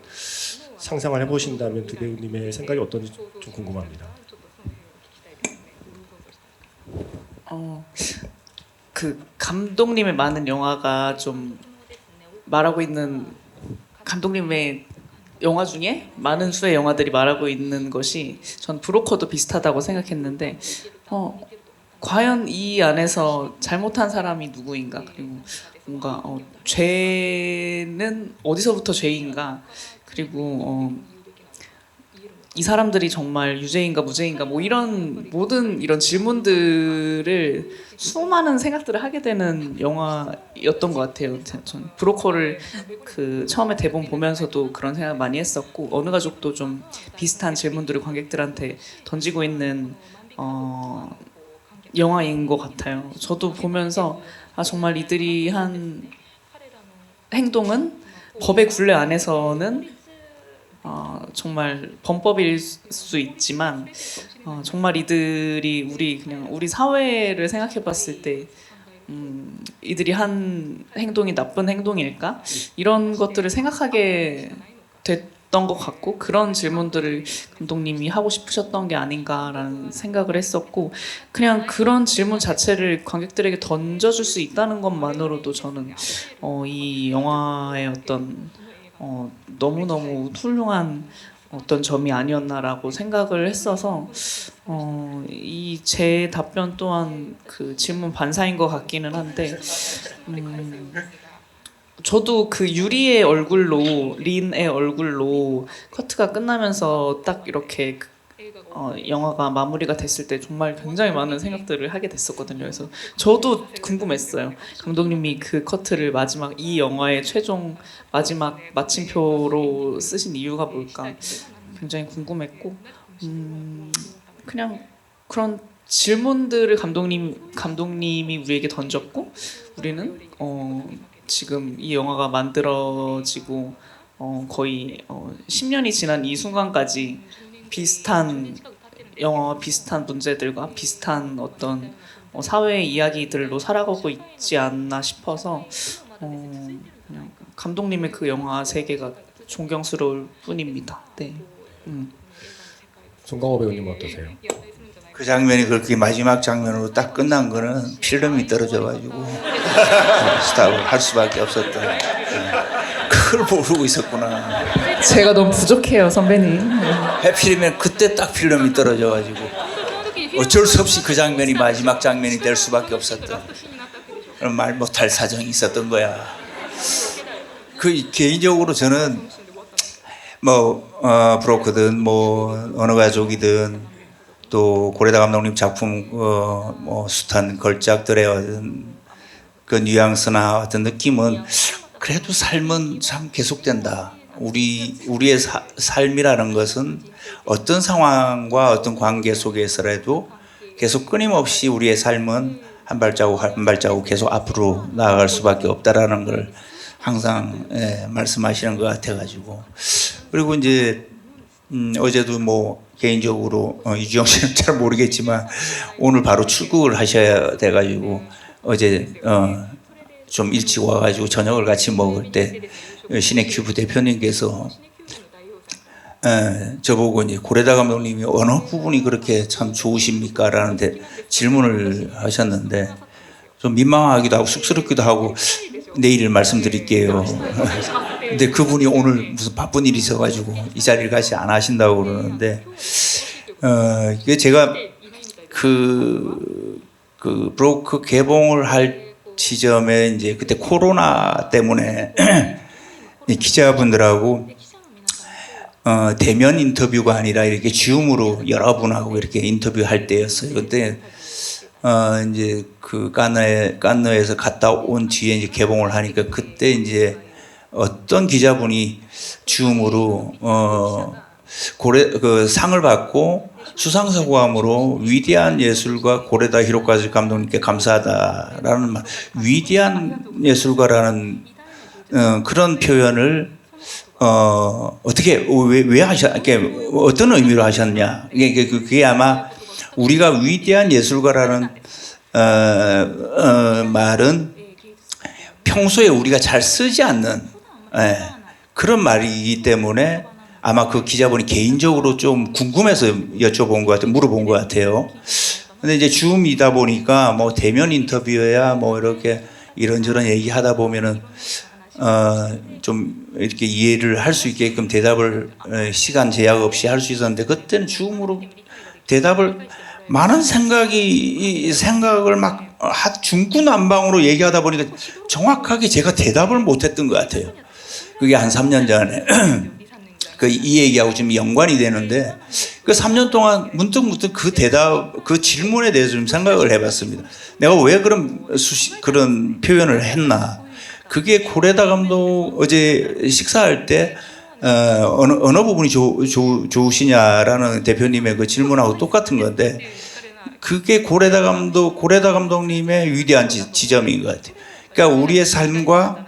상상을 해보신다면 두 배우님의 생각이 어떤지 좀 궁금합니다. 그 감독님의 많은 영화가 좀 말하고 있는 감독님의 영화 중에 많은 수의 영화들이 말하고 있는 것이 전 브로커도 비슷하다고 생각했는데 과연 이 안에서 잘못한 사람이 누구인가 그리고 뭔가 죄는 어디서부터 죄인가 그리고 이 사람들이 정말 유죄인가 무죄인가 뭐 이런 모든 이런 질문들을 수많은 생각들을 하게 되는 영화였던 것 같아요. 전 브로커를 그 처음에 대본 보면서도 그런 생각 많이 했었고 어느 가족도 좀 비슷한 질문들을 관객들한테 던지고 있는 영화인 것 같아요. 저도 보면서 정말 이들이 한 행동은 법의 굴레 안에서는 정말 범법일 수 있지만 정말 이들이 우리 사회를 생각해봤을 때 이들이 한 행동이 나쁜 행동일까 이런 것들을 생각하게 됐던 것 같고 그런 질문들을 감독님이 하고 싶으셨던 게 아닌가라는 생각을 했었고 그냥 그런 질문 자체를 관객들에게 던져줄 수 있다는 것만으로도 저는 이 영화의 어떤 너무너무 훌륭한 어떤 점이 아니었나라고 생각을 했어서 이 제 답변 또한 그 질문 반사인 것 같기는 한데 저도 그 유리의 얼굴로 린의 얼굴로 커트가 끝나면서 딱 이렇게 영화가 마무리가 됐을 때 정말 굉장히 많은 생각들을 하게 됐었거든요. 그래서 저도 궁금했어요. 감독님이 그 커트를 마지막 이 영화의 최종 마지막 마침표로 쓰신 이유가 뭘까 굉장히 궁금했고 그냥 그런 질문들을 감독님이 우리에게 던졌고 우리는 지금 이 영화가 만들어지고 거의 10년이 지난 이 순간까지 비슷한 영화와 비슷한 문제들과 비슷한 어떤 사회의 이야기들로 살아가고 있지 않나 싶어서 그냥 감독님의 그 영화 세계가 존경스러울 뿐입니다. 네. 송강호 배우님 어떠세요? 그 장면이 그렇게 마지막 장면으로 딱 끝난 거는 필름이 떨어져가지고 스탑을 할 수밖에 없었던 그걸 모르고 있었구나. 제가 너무 부족해요, 선배님. 해필이면 그때 딱 필름이 떨어져가지고 어쩔 수 없이 그 장면이 마지막 장면이 될 수밖에 없었던 그런 말 못할 사정이 있었던 거야. 그 개인적으로 저는 브로커든 어느 가족이든 또 고레다 감독님 작품 숱한 걸작들의 어떤 그 뉘앙스나 어떤 느낌은 그래도 삶은 참 계속된다. 우리의 삶이라는 것은 어떤 상황과 어떤 관계 속에서라도 계속 끊임없이 우리의 삶은 한 발자국 한 발자국 계속 앞으로 나아갈 수밖에 없다라는 걸 항상 말씀하시는 것 같아가지고 그리고 이제 어제도 개인적으로 이주영 씨는 잘 모르겠지만 오늘 바로 출국을 하셔야 돼가지고 어제 좀 일찍 와가지고 저녁을 같이 먹을 때 시네큐브 대표님께서 저보고 이제 고레다 감독님이 어느 부분이 그렇게 참 좋으십니까? 라는 질문을 하셨는데 좀 민망하기도 하고 쑥스럽기도 하고 내일 말씀드릴게요. 근데 그분이 오늘 무슨 바쁜 일이 있어가지고 이 자리를 같이 안 하신다고 그러는데 이게 제가 그 브로커 개봉을 할 지점에 이제 그때 코로나 때문에 기자분들하고 대면 인터뷰가 아니라 이렇게 줌으로 여러분하고 이렇게 인터뷰할 때였어요. 그때 이제 그 깐느에서 갔다 온 뒤에 이제 개봉을 하니까 그때 이제 어떤 기자분이 줌으로 그 상을 받고 수상소감으로 위대한 예술가 고레다 히로카즈 감독님께 감사하다라는 말, 위대한 예술가라는 그런 표현을 어떻게 왜 어떤 의미로 하셨냐? 그게 아마 우리가 위대한 예술가라는 말은 평소에 우리가 잘 쓰지 않는 그런 말이기 때문에 아마 그 기자분이 개인적으로 좀 궁금해서 물어본 것 같아요. 근데 이제 줌이다 보니까 뭐 대면 인터뷰야 뭐 이렇게 이런저런 얘기하다 보면은 좀 이렇게 이해를 할 수 있게끔 대답을 시간 제약 없이 할 수 있었는데 그때는 줌으로 대답을 많은 생각을 막 중구난방으로 얘기하다 보니까 정확하게 제가 대답을 못했던 것 같아요. 그게 한 3년 전에 이 얘기하고 지금 연관이 되는데 그 3년 동안 문득 그 그 질문에 대해서 좀 생각을 해봤습니다. 내가 왜 그런 표현을 했나? 그게 고레다 감독 어제 식사할 때 어느 부분이 좋으시냐라는 대표님의 그 질문하고 똑같은 건데 그게 고레다 감독님의 위대한 지점인 것 같아요. 그러니까 우리의 삶과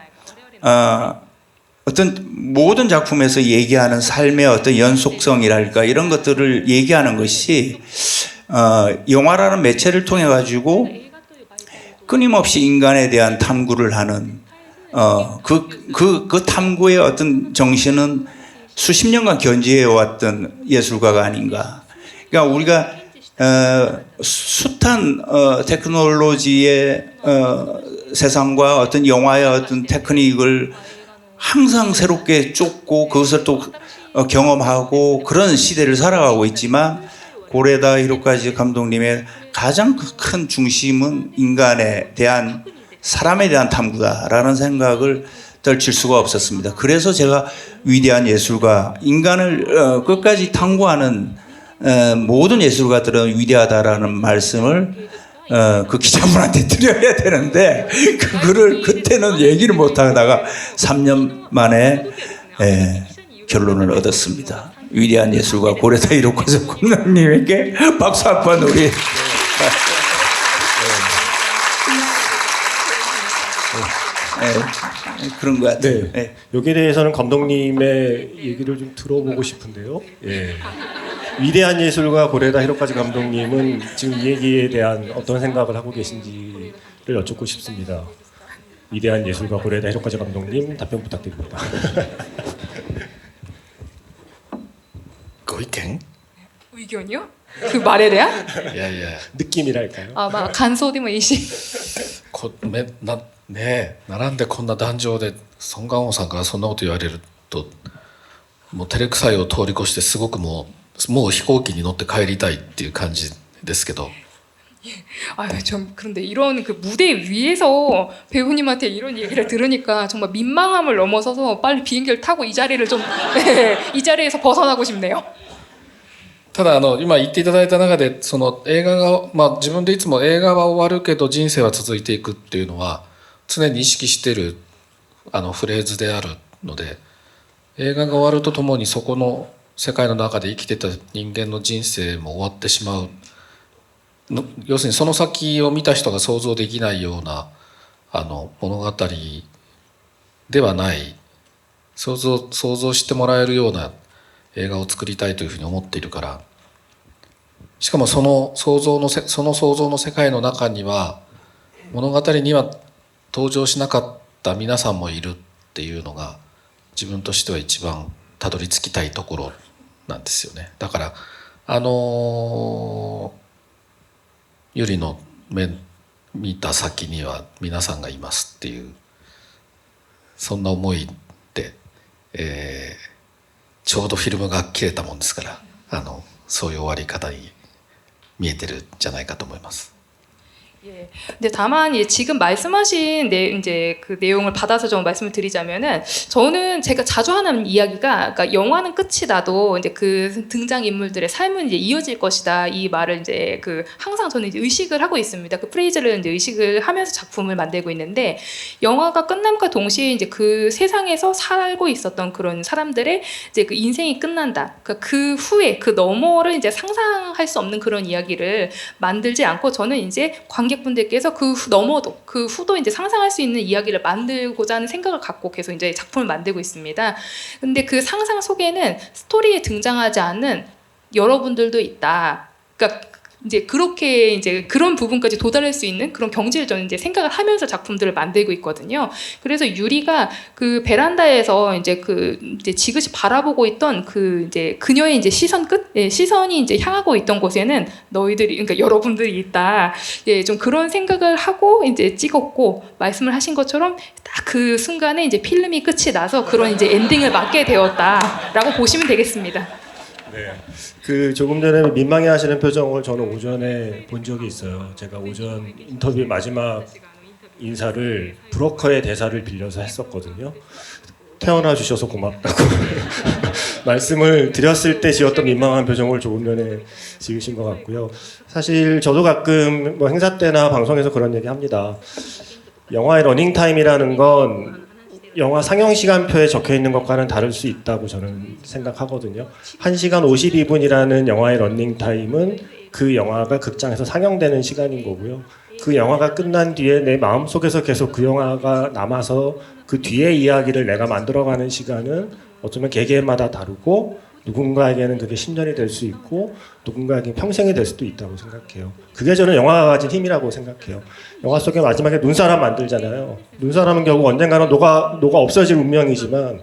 어떤 모든 작품에서 얘기하는 삶의 어떤 연속성이랄까 이런 것들을 얘기하는 것이 영화라는 매체를 통해 가지고 끊임없이 인간에 대한 탐구를 하는 그 탐구의 어떤 정신은 수십 년간 견지해 왔던 예술가가 아닌가. 그러니까 우리가 숱한 테크놀로지의 세상과 어떤 영화의 어떤 테크닉을 항상 새롭게 쫓고 그것을 또 경험하고 그런 시대를 살아가고 있지만 고레다 히로카즈 감독님의 가장 큰 중심은 인간에 대한 사람에 대한 탐구다라는 생각을 떨칠 수가 없었습니다. 그래서 제가 위대한 예술가, 인간을 끝까지 탐구하는 모든 예술가들은 위대하다라는 말씀을 그 기자분한테 드려야 되는데 그거를 그때는 얘기를 못하다가 3년 만에 결론을 얻었습니다. 위대한 예술가 고레다 히로카즈 감독님에게 박수 한번 우리. 그런 것 같아요. 네. 네. 여기에 대해서는 감독님의 얘기를 좀 들어보고 싶은데요. 예. 위대한 예술가 고레다 히로카즈 감독님은 지금 이 얘기에 대한 어떤 생각을 하고 계신지를 여쭙고 싶습니다. 위대한 예술가 고레다 히로카즈 감독님 답변 부탁드립니다. 고이켄? 의견이요? 그 말에 대한? いやいや 느낌이랄까요?感想でもいいし。並んでこんな壇上でソン・ガンホさんからそんなこと言われるともう照れくさいを通り越してすごくもう飛行機に乗って帰りたいっていう感じですけど 전 그런데 이런 그 무대 위에서 배우님한테 이런 얘기를 들으니까 정말 민망함을 넘어서서 빨리 비행기를 타고 이 자리를 좀 이 자리에서 벗어나고 싶네요. ただ今言っていただいた中でその映画が、自分でいつも映画は終わるけど人生は続いていくっていうのは常に意識しているフレーズであるので映画が終わるとともにそこの世界の中で生きてた人間の人生も終わってしまう要するにその先を見た人が想像できないような物語ではない想像してもらえるような映画を作りたいというふうに思っているからしかもその想像の世界の中には物語には登場しなかった皆さんもいるっていうのが自分としては一番たどり着きたいところなんですよね。だからゆりの目見た先には皆さんがいますっていうそんな思いで、ちょうどフィルムが切れたもんですからそういう終わり方に見えてるんじゃないかと思います。 예. 근데 다만 지금 말씀하신 이제 그 내용을 받아서 좀 말씀을 드리자면은 저는 제가 자주 하는 이야기가 그러니까 영화는 끝이 나도 이제 그 등장 인물들의 삶은 이제 이어질 것이다 이 말을 이제 그 항상 저는 이제 의식을 하고 있습니다. 그 프레이즈를 이제 의식을 하면서 작품을 만들고 있는데 영화가 끝남과 동시에 이제 그 세상에서 살고 있었던 그런 사람들의 이제 그 인생이 끝난다. 그러니까 그 후에 그 너머를 이제 상상할 수 없는 그런 이야기를 만들지 않고 저는 이제 관객분들께서 그 너머도 그 후도 이제 상상할 수 있는 이야기를 만들고자 하는 생각을 갖고 계속 이제 작품을 만들고 있습니다. 근데 그 상상 속에는 스토리에 등장하지 않는 여러분들도 있다. 그러니까 이제 그렇게 이제 그런 부분까지 도달할 수 있는 그런 경지를 저는 이제 생각을 하면서 작품들을 만들고 있거든요. 그래서 유리가 그 베란다에서 이제 그 이제 지그시 바라보고 있던 그 이제 그녀의 이제 시선 끝, 예, 시선이 이제 향하고 있던 곳에는 너희들이, 그러니까 여러분들이 있다. 예, 좀 그런 생각을 하고 이제 찍었고, 말씀을 하신 것처럼 딱 그 순간에 이제 필름이 끝이 나서 그런 이제 엔딩을 맞게 되었다라고 보시면 되겠습니다. 네. 그 조금 전에 민망해하시는 표정을 저는 오전에 본 적이 있어요. 제가 오전 인터뷰 마지막 인사를 브로커의 대사를 빌려서 했었거든요. 태어나 주셔서 고맙다고 말씀을 드렸을 때 지었던 민망한 표정을 조금 전에 지으신 것 같고요. 사실 저도 가끔 뭐 행사 때나 방송에서 그런 얘기 합니다. 영화의 러닝타임이라는 건 영화 상영 시간표에 적혀 있는 것과는 다를 수 있다고 저는 생각하거든요. 1시간 52분이라는 영화의 러닝타임은 그 영화가 극장에서 상영되는 시간인 거고요. 그 영화가 끝난 뒤에 내 마음속에서 계속 그 영화가 남아서 그 뒤의 이야기를 내가 만들어가는 시간은 어쩌면 개개인마다 다르고 누군가에게는 그게 10년이 될 수 있고 누군가에게는 평생이 될 수도 있다고 생각해요. 그게 저는 영화가 가진 힘이라고 생각해요. 영화 속에 마지막에 눈사람 만들잖아요. 눈사람은 결국 언젠가는 녹아 없어질 운명이지만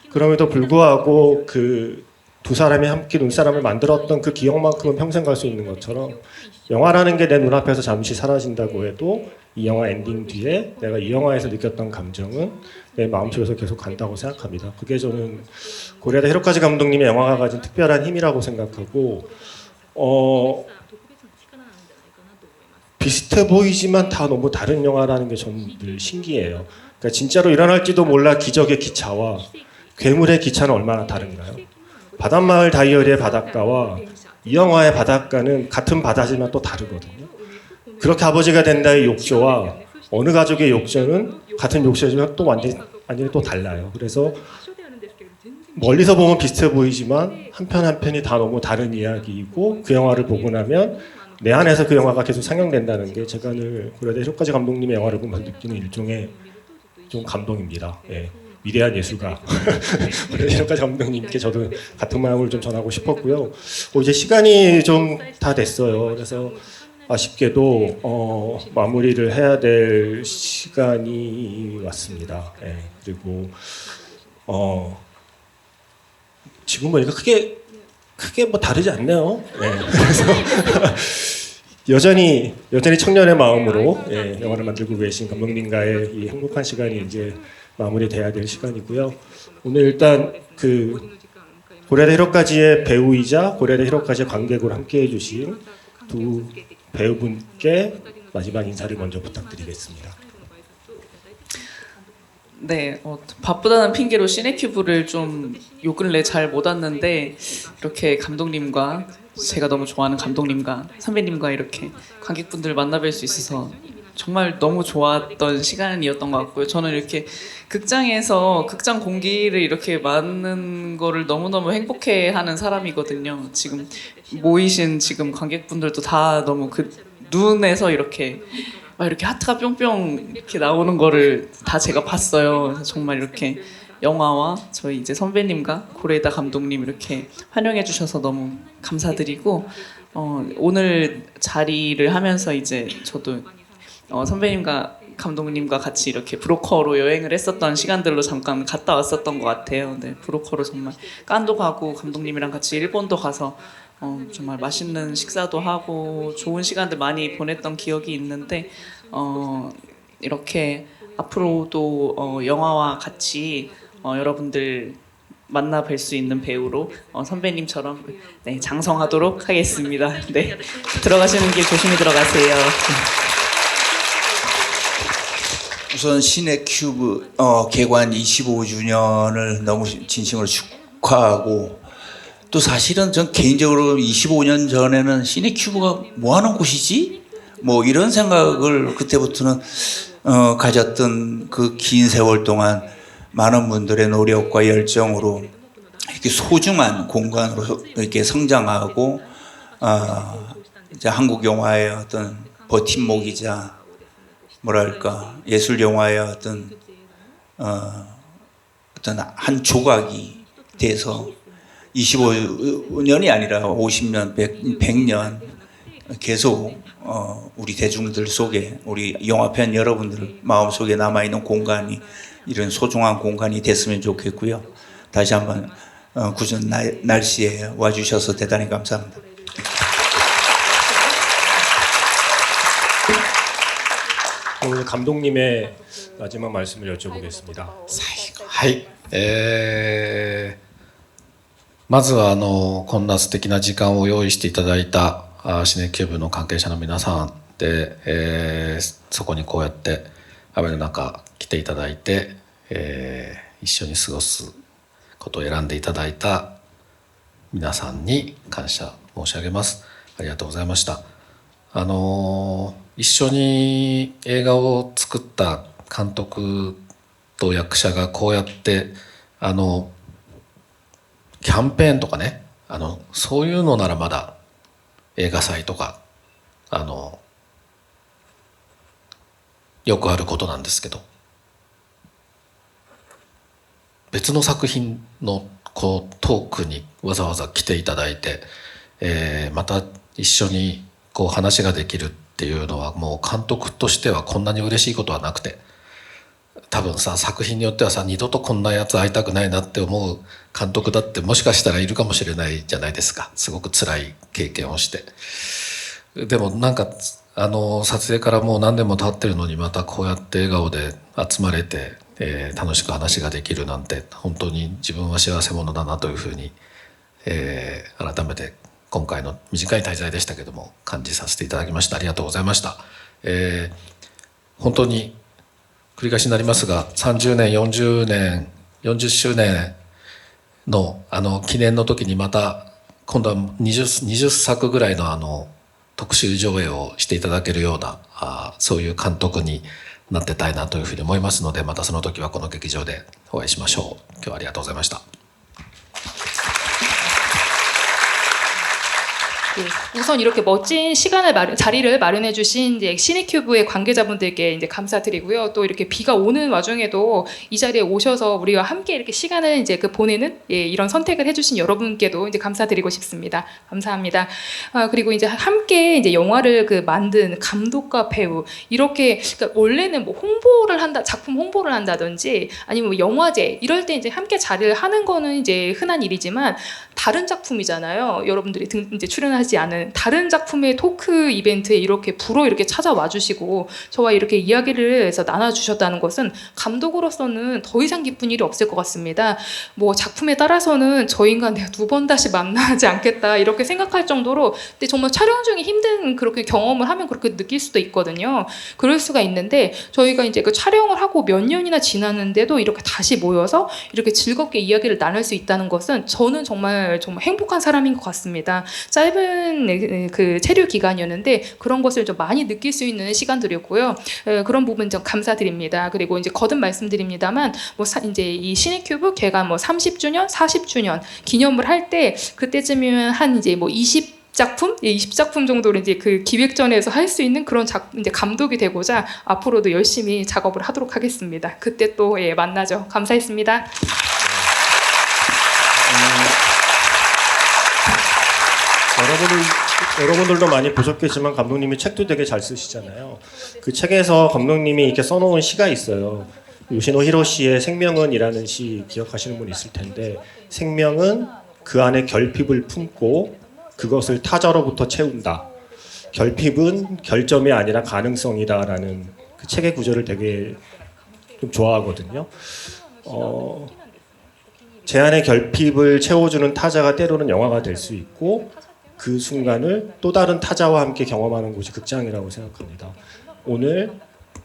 그럼에도 불구하고 그 두 사람이 함께 눈사람을 만들었던 그 기억만큼은 평생 갈 수 있는 것처럼 영화라는 게 내 눈앞에서 잠시 사라진다고 해도 이 영화 엔딩 뒤에 내가 이 영화에서 느꼈던 감정은 내 마음속에서 계속 간다고 생각합니다. 그게 저는 고레다 히로카즈 감독님의 영화가 가진 특별한 힘이라고 생각하고 비슷해 보이지만 다 너무 다른 영화라는 게 저는 늘 신기해요. 그러니까 진짜로 일어날지도 몰라 기적의 기차와 괴물의 기차는 얼마나 다른가요? 바닷마을 다이어리의 바닷가와 이 영화의 바닷가는 같은 바다지만 또 다르거든요. 그렇게 아버지가 된다의 욕조와 어느 가족의 욕조는 같은 욕조지만 또 완전히 또 달라요. 그래서 멀리서 보면 비슷해 보이지만 한편 한편이 다 너무 다른 이야기이고 그 영화를 보고 나면 내 안에서 그 영화가 계속 상영된다는 게 제가 늘 고레다 히로카즈 감독님의 영화를 보면 느끼는 일종의 좀 감동입니다. 예. 위대한 예술가 고레다 히로카즈 감독님께 저도 같은 마음을 좀 전하고 싶었고요. 이제 시간이 좀 다 됐어요. 그래서 아쉽게도 마무리를 해야 될 시간이 왔습니다. 예. 그리고 지금 보니까 크게 뭐 다르지 않네요. 예. 그래서 여전히 청년의 마음으로 영화를 만들고 계신 감독님과의 이 행복한 시간이 이제 마무리돼야 될 시간이고요. 오늘 일단 그 고레다 히로카즈의 배우이자 고레다 히로카즈의 관객으로 함께해 주신 두 배우분께 마지막 인사를 먼저 부탁드리겠습니다. 네, 바쁘다는 핑계로 시네큐브를 좀 요 근래 잘 못 왔는데 이렇게 감독님과 제가 너무 좋아하는 감독님과 선배님과 이렇게 관객분들 만나뵐 수 있어서 정말 너무 좋았던 시간이었던 것 같고요. 저는 이렇게 극장에서 극장 공기를 이렇게 맞는 거를 너무너무 행복해하는 사람이거든요. 지금 모이신 지금 관객분들도 다 너무 그 눈에서 이렇게 막 이렇게 하트가 뿅뿅 이렇게 나오는 거를 다 제가 봤어요. 그래서 정말 이렇게 영화와 저희 이제 선배님과 고레다 감독님 이렇게 환영해 주셔서 너무 감사드리고 오늘 자리를 하면서 이제 저도 선배님과 감독님과 같이 이렇게 브로커로 여행을 했었던 시간들로 잠깐 갔다 왔었던 것 같아요. 네, 브로커로 정말 깐도 가고 감독님이랑 같이 일본도 가서 정말 맛있는 식사도 하고 좋은 시간들 많이 보냈던 기억이 있는데 이렇게 앞으로도 영화와 같이 여러분들 만나 뵐 수 있는 배우로 선배님처럼 네, 장성하도록 하겠습니다. 네, 들어가시는 길 조심히 들어가세요. 우선 시네큐브 개관 25주년을 너무 진심으로 축하하고 또 사실은 전 개인적으로 25년 전에는 시네큐브가 뭐 하는 곳이지? 뭐 이런 생각을 그때부터는 가졌던 그 긴 세월 동안 많은 분들의 노력과 열정으로 이렇게 소중한 공간으로 이렇게 성장하고 이제 한국 영화의 어떤 버팀목이자 뭐랄까 예술 영화의 어떤 한 조각이 돼서 25년이 아니라 50년, 100년 계속 우리 대중들 속에 우리 영화팬 여러분들 마음 속에 남아 있는 공간이 이런 소중한 공간이 됐으면 좋겠고요. 다시 한번 궂은 날씨에 와주셔서 대단히 감사합니다. 오늘 감독님의 마지막 말씀을 여쭤보겠습니다. はい、まずはこんな素敵な時間を用意していただいたシネキューブの関係者の皆さんで、そこにこうやって雨の中来ていただいて、一緒に過ごすことを選んでいただいた皆さんに感謝申し上げます。ありがとうございました。一緒に映画を作った監督と役者がこうやってキャンペーンとかねそういうのならまだ映画祭とかよくあることなんですけど、別の作品のこうトークにわざわざ来ていただいて、また一緒にこう話ができるっていうのはもう監督としてはこんなに嬉しいことはなくて、多分さ作品によってはさ二度とこんなやつ会いたくないなって思う監督だってもしかしたらいるかもしれないじゃないですか。すごく辛い経験をして。でもなんか撮影からもう何年も経ってるのにまたこうやって笑顔で集まれて、楽しく話ができるなんて本当に自分は幸せ者だなというふうに、改めて今回の短い滞在でしたけども感じさせていただきました。ありがとうございました。本当に繰り返しになりますが30年40年40周年の記念の時にまた今度は20作ぐらいの特集上映をしていただけるようなそういう監督になってたいなというふうに思いますので、またその時はこの劇場でお会いしましょう。今日はありがとうございました。 예, 우선 이렇게 멋진 자리를 마련해 주신 이제 시네큐브의 관계자분들께 이제 감사드리고요. 또 이렇게 비가 오는 와중에도 이 자리에 오셔서 우리와 함께 이렇게 시간을 이제 보내는 이런 선택을 해주신 여러분께도 이제 감사드리고 싶습니다. 감사합니다. 그리고 이제 함께 이제 영화를 만든 감독과 배우 이렇게 그러니까 원래는 뭐 홍보를 한다, 작품 홍보를 한다든지 아니면 뭐 영화제 이럴 때 이제 함께 자리를 하는 거는 이제 흔한 일이지만 다른 작품이잖아요. 여러분들이 이제 출연하지 않은 다른 작품의 토크 이벤트에 이렇게 부로 이렇게 찾아와 주시고 저와 이렇게 이야기를 해서 나눠주셨다는 것은 감독으로서는 더 이상 기쁜 일이 없을 것 같습니다. 뭐 작품에 따라서는 저 인간 내가 두 번 다시 만나지 않겠다 이렇게 생각할 정도로 근데 정말 촬영 중에 힘든 그렇게 경험을 하면 그렇게 느낄 수도 있거든요. 그럴 수가 있는데 저희가 이제 그 촬영을 하고 몇 년이나 지났는데도 이렇게 다시 모여서 이렇게 즐겁게 이야기를 나눌 수 있다는 것은 저는 정말 행복한 사람인 것 같습니다. 짧은 그 체류 기간이었는데 그런 것을 좀 많이 느낄 수 있는 시간들이었고요. 그런 부분 좀 감사드립니다. 그리고 이제 거듭 말씀드립니다만 뭐 이제 이 시네큐브 개관 뭐 30주년, 40주년 기념을 할 때 그때쯤이면 한 이제 뭐 20작품 정도를 이제 그 기획전에서 할 수 있는 그런 이제 감독이 되고자 앞으로도 열심히 작업을 하도록 하겠습니다. 그때 또 만나죠. 감사했습니다. 여러분들도 많이 보셨겠지만 감독님이 책도 되게 잘 쓰시잖아요. 그 책에서 감독님이 이렇게 써놓은 시가 있어요. 요시노 히로시의 생명은이라는 시 기억하시는 분 있을 텐데 생명은 그 안에 결핍을 품고 그것을 타자로부터 채운다. 결핍은 결점이 아니라 가능성이다라는 그 책의 구절을 되게 좀 좋아하거든요. 제 안에 결핍을 채워주는 타자가 때로는 영화가 될 수 있고 그 순간을 또 다른 타자와 함께 경험하는 곳이 극장이라고 생각합니다. 오늘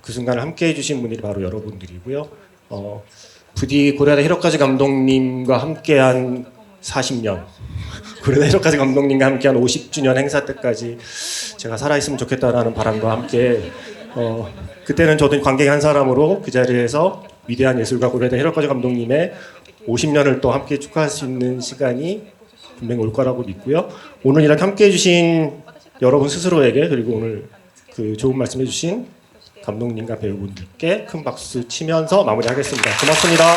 그 순간을 함께 해주신 분이 바로 여러분들이고요. 부디 고레다 히로카즈 감독님과 함께한 40년 고레다 히로카즈 감독님과 함께한 50주년 행사 때까지 제가 살아있으면 좋겠다라는 바람과 함께 그때는 저도 관객 한 사람으로 그 자리에서 위대한 예술가 고레다 히로카즈 감독님의 50년을 또 함께 축하할 수 있는 시간이 분명히 올 거라고 믿고요. 오늘 이렇게 함께 해주신 여러분 스스로에게 그리고 오늘 그 좋은 말씀 해주신 감독님과 배우분들께 큰 박수 치면서 마무리하겠습니다. 고맙습니다.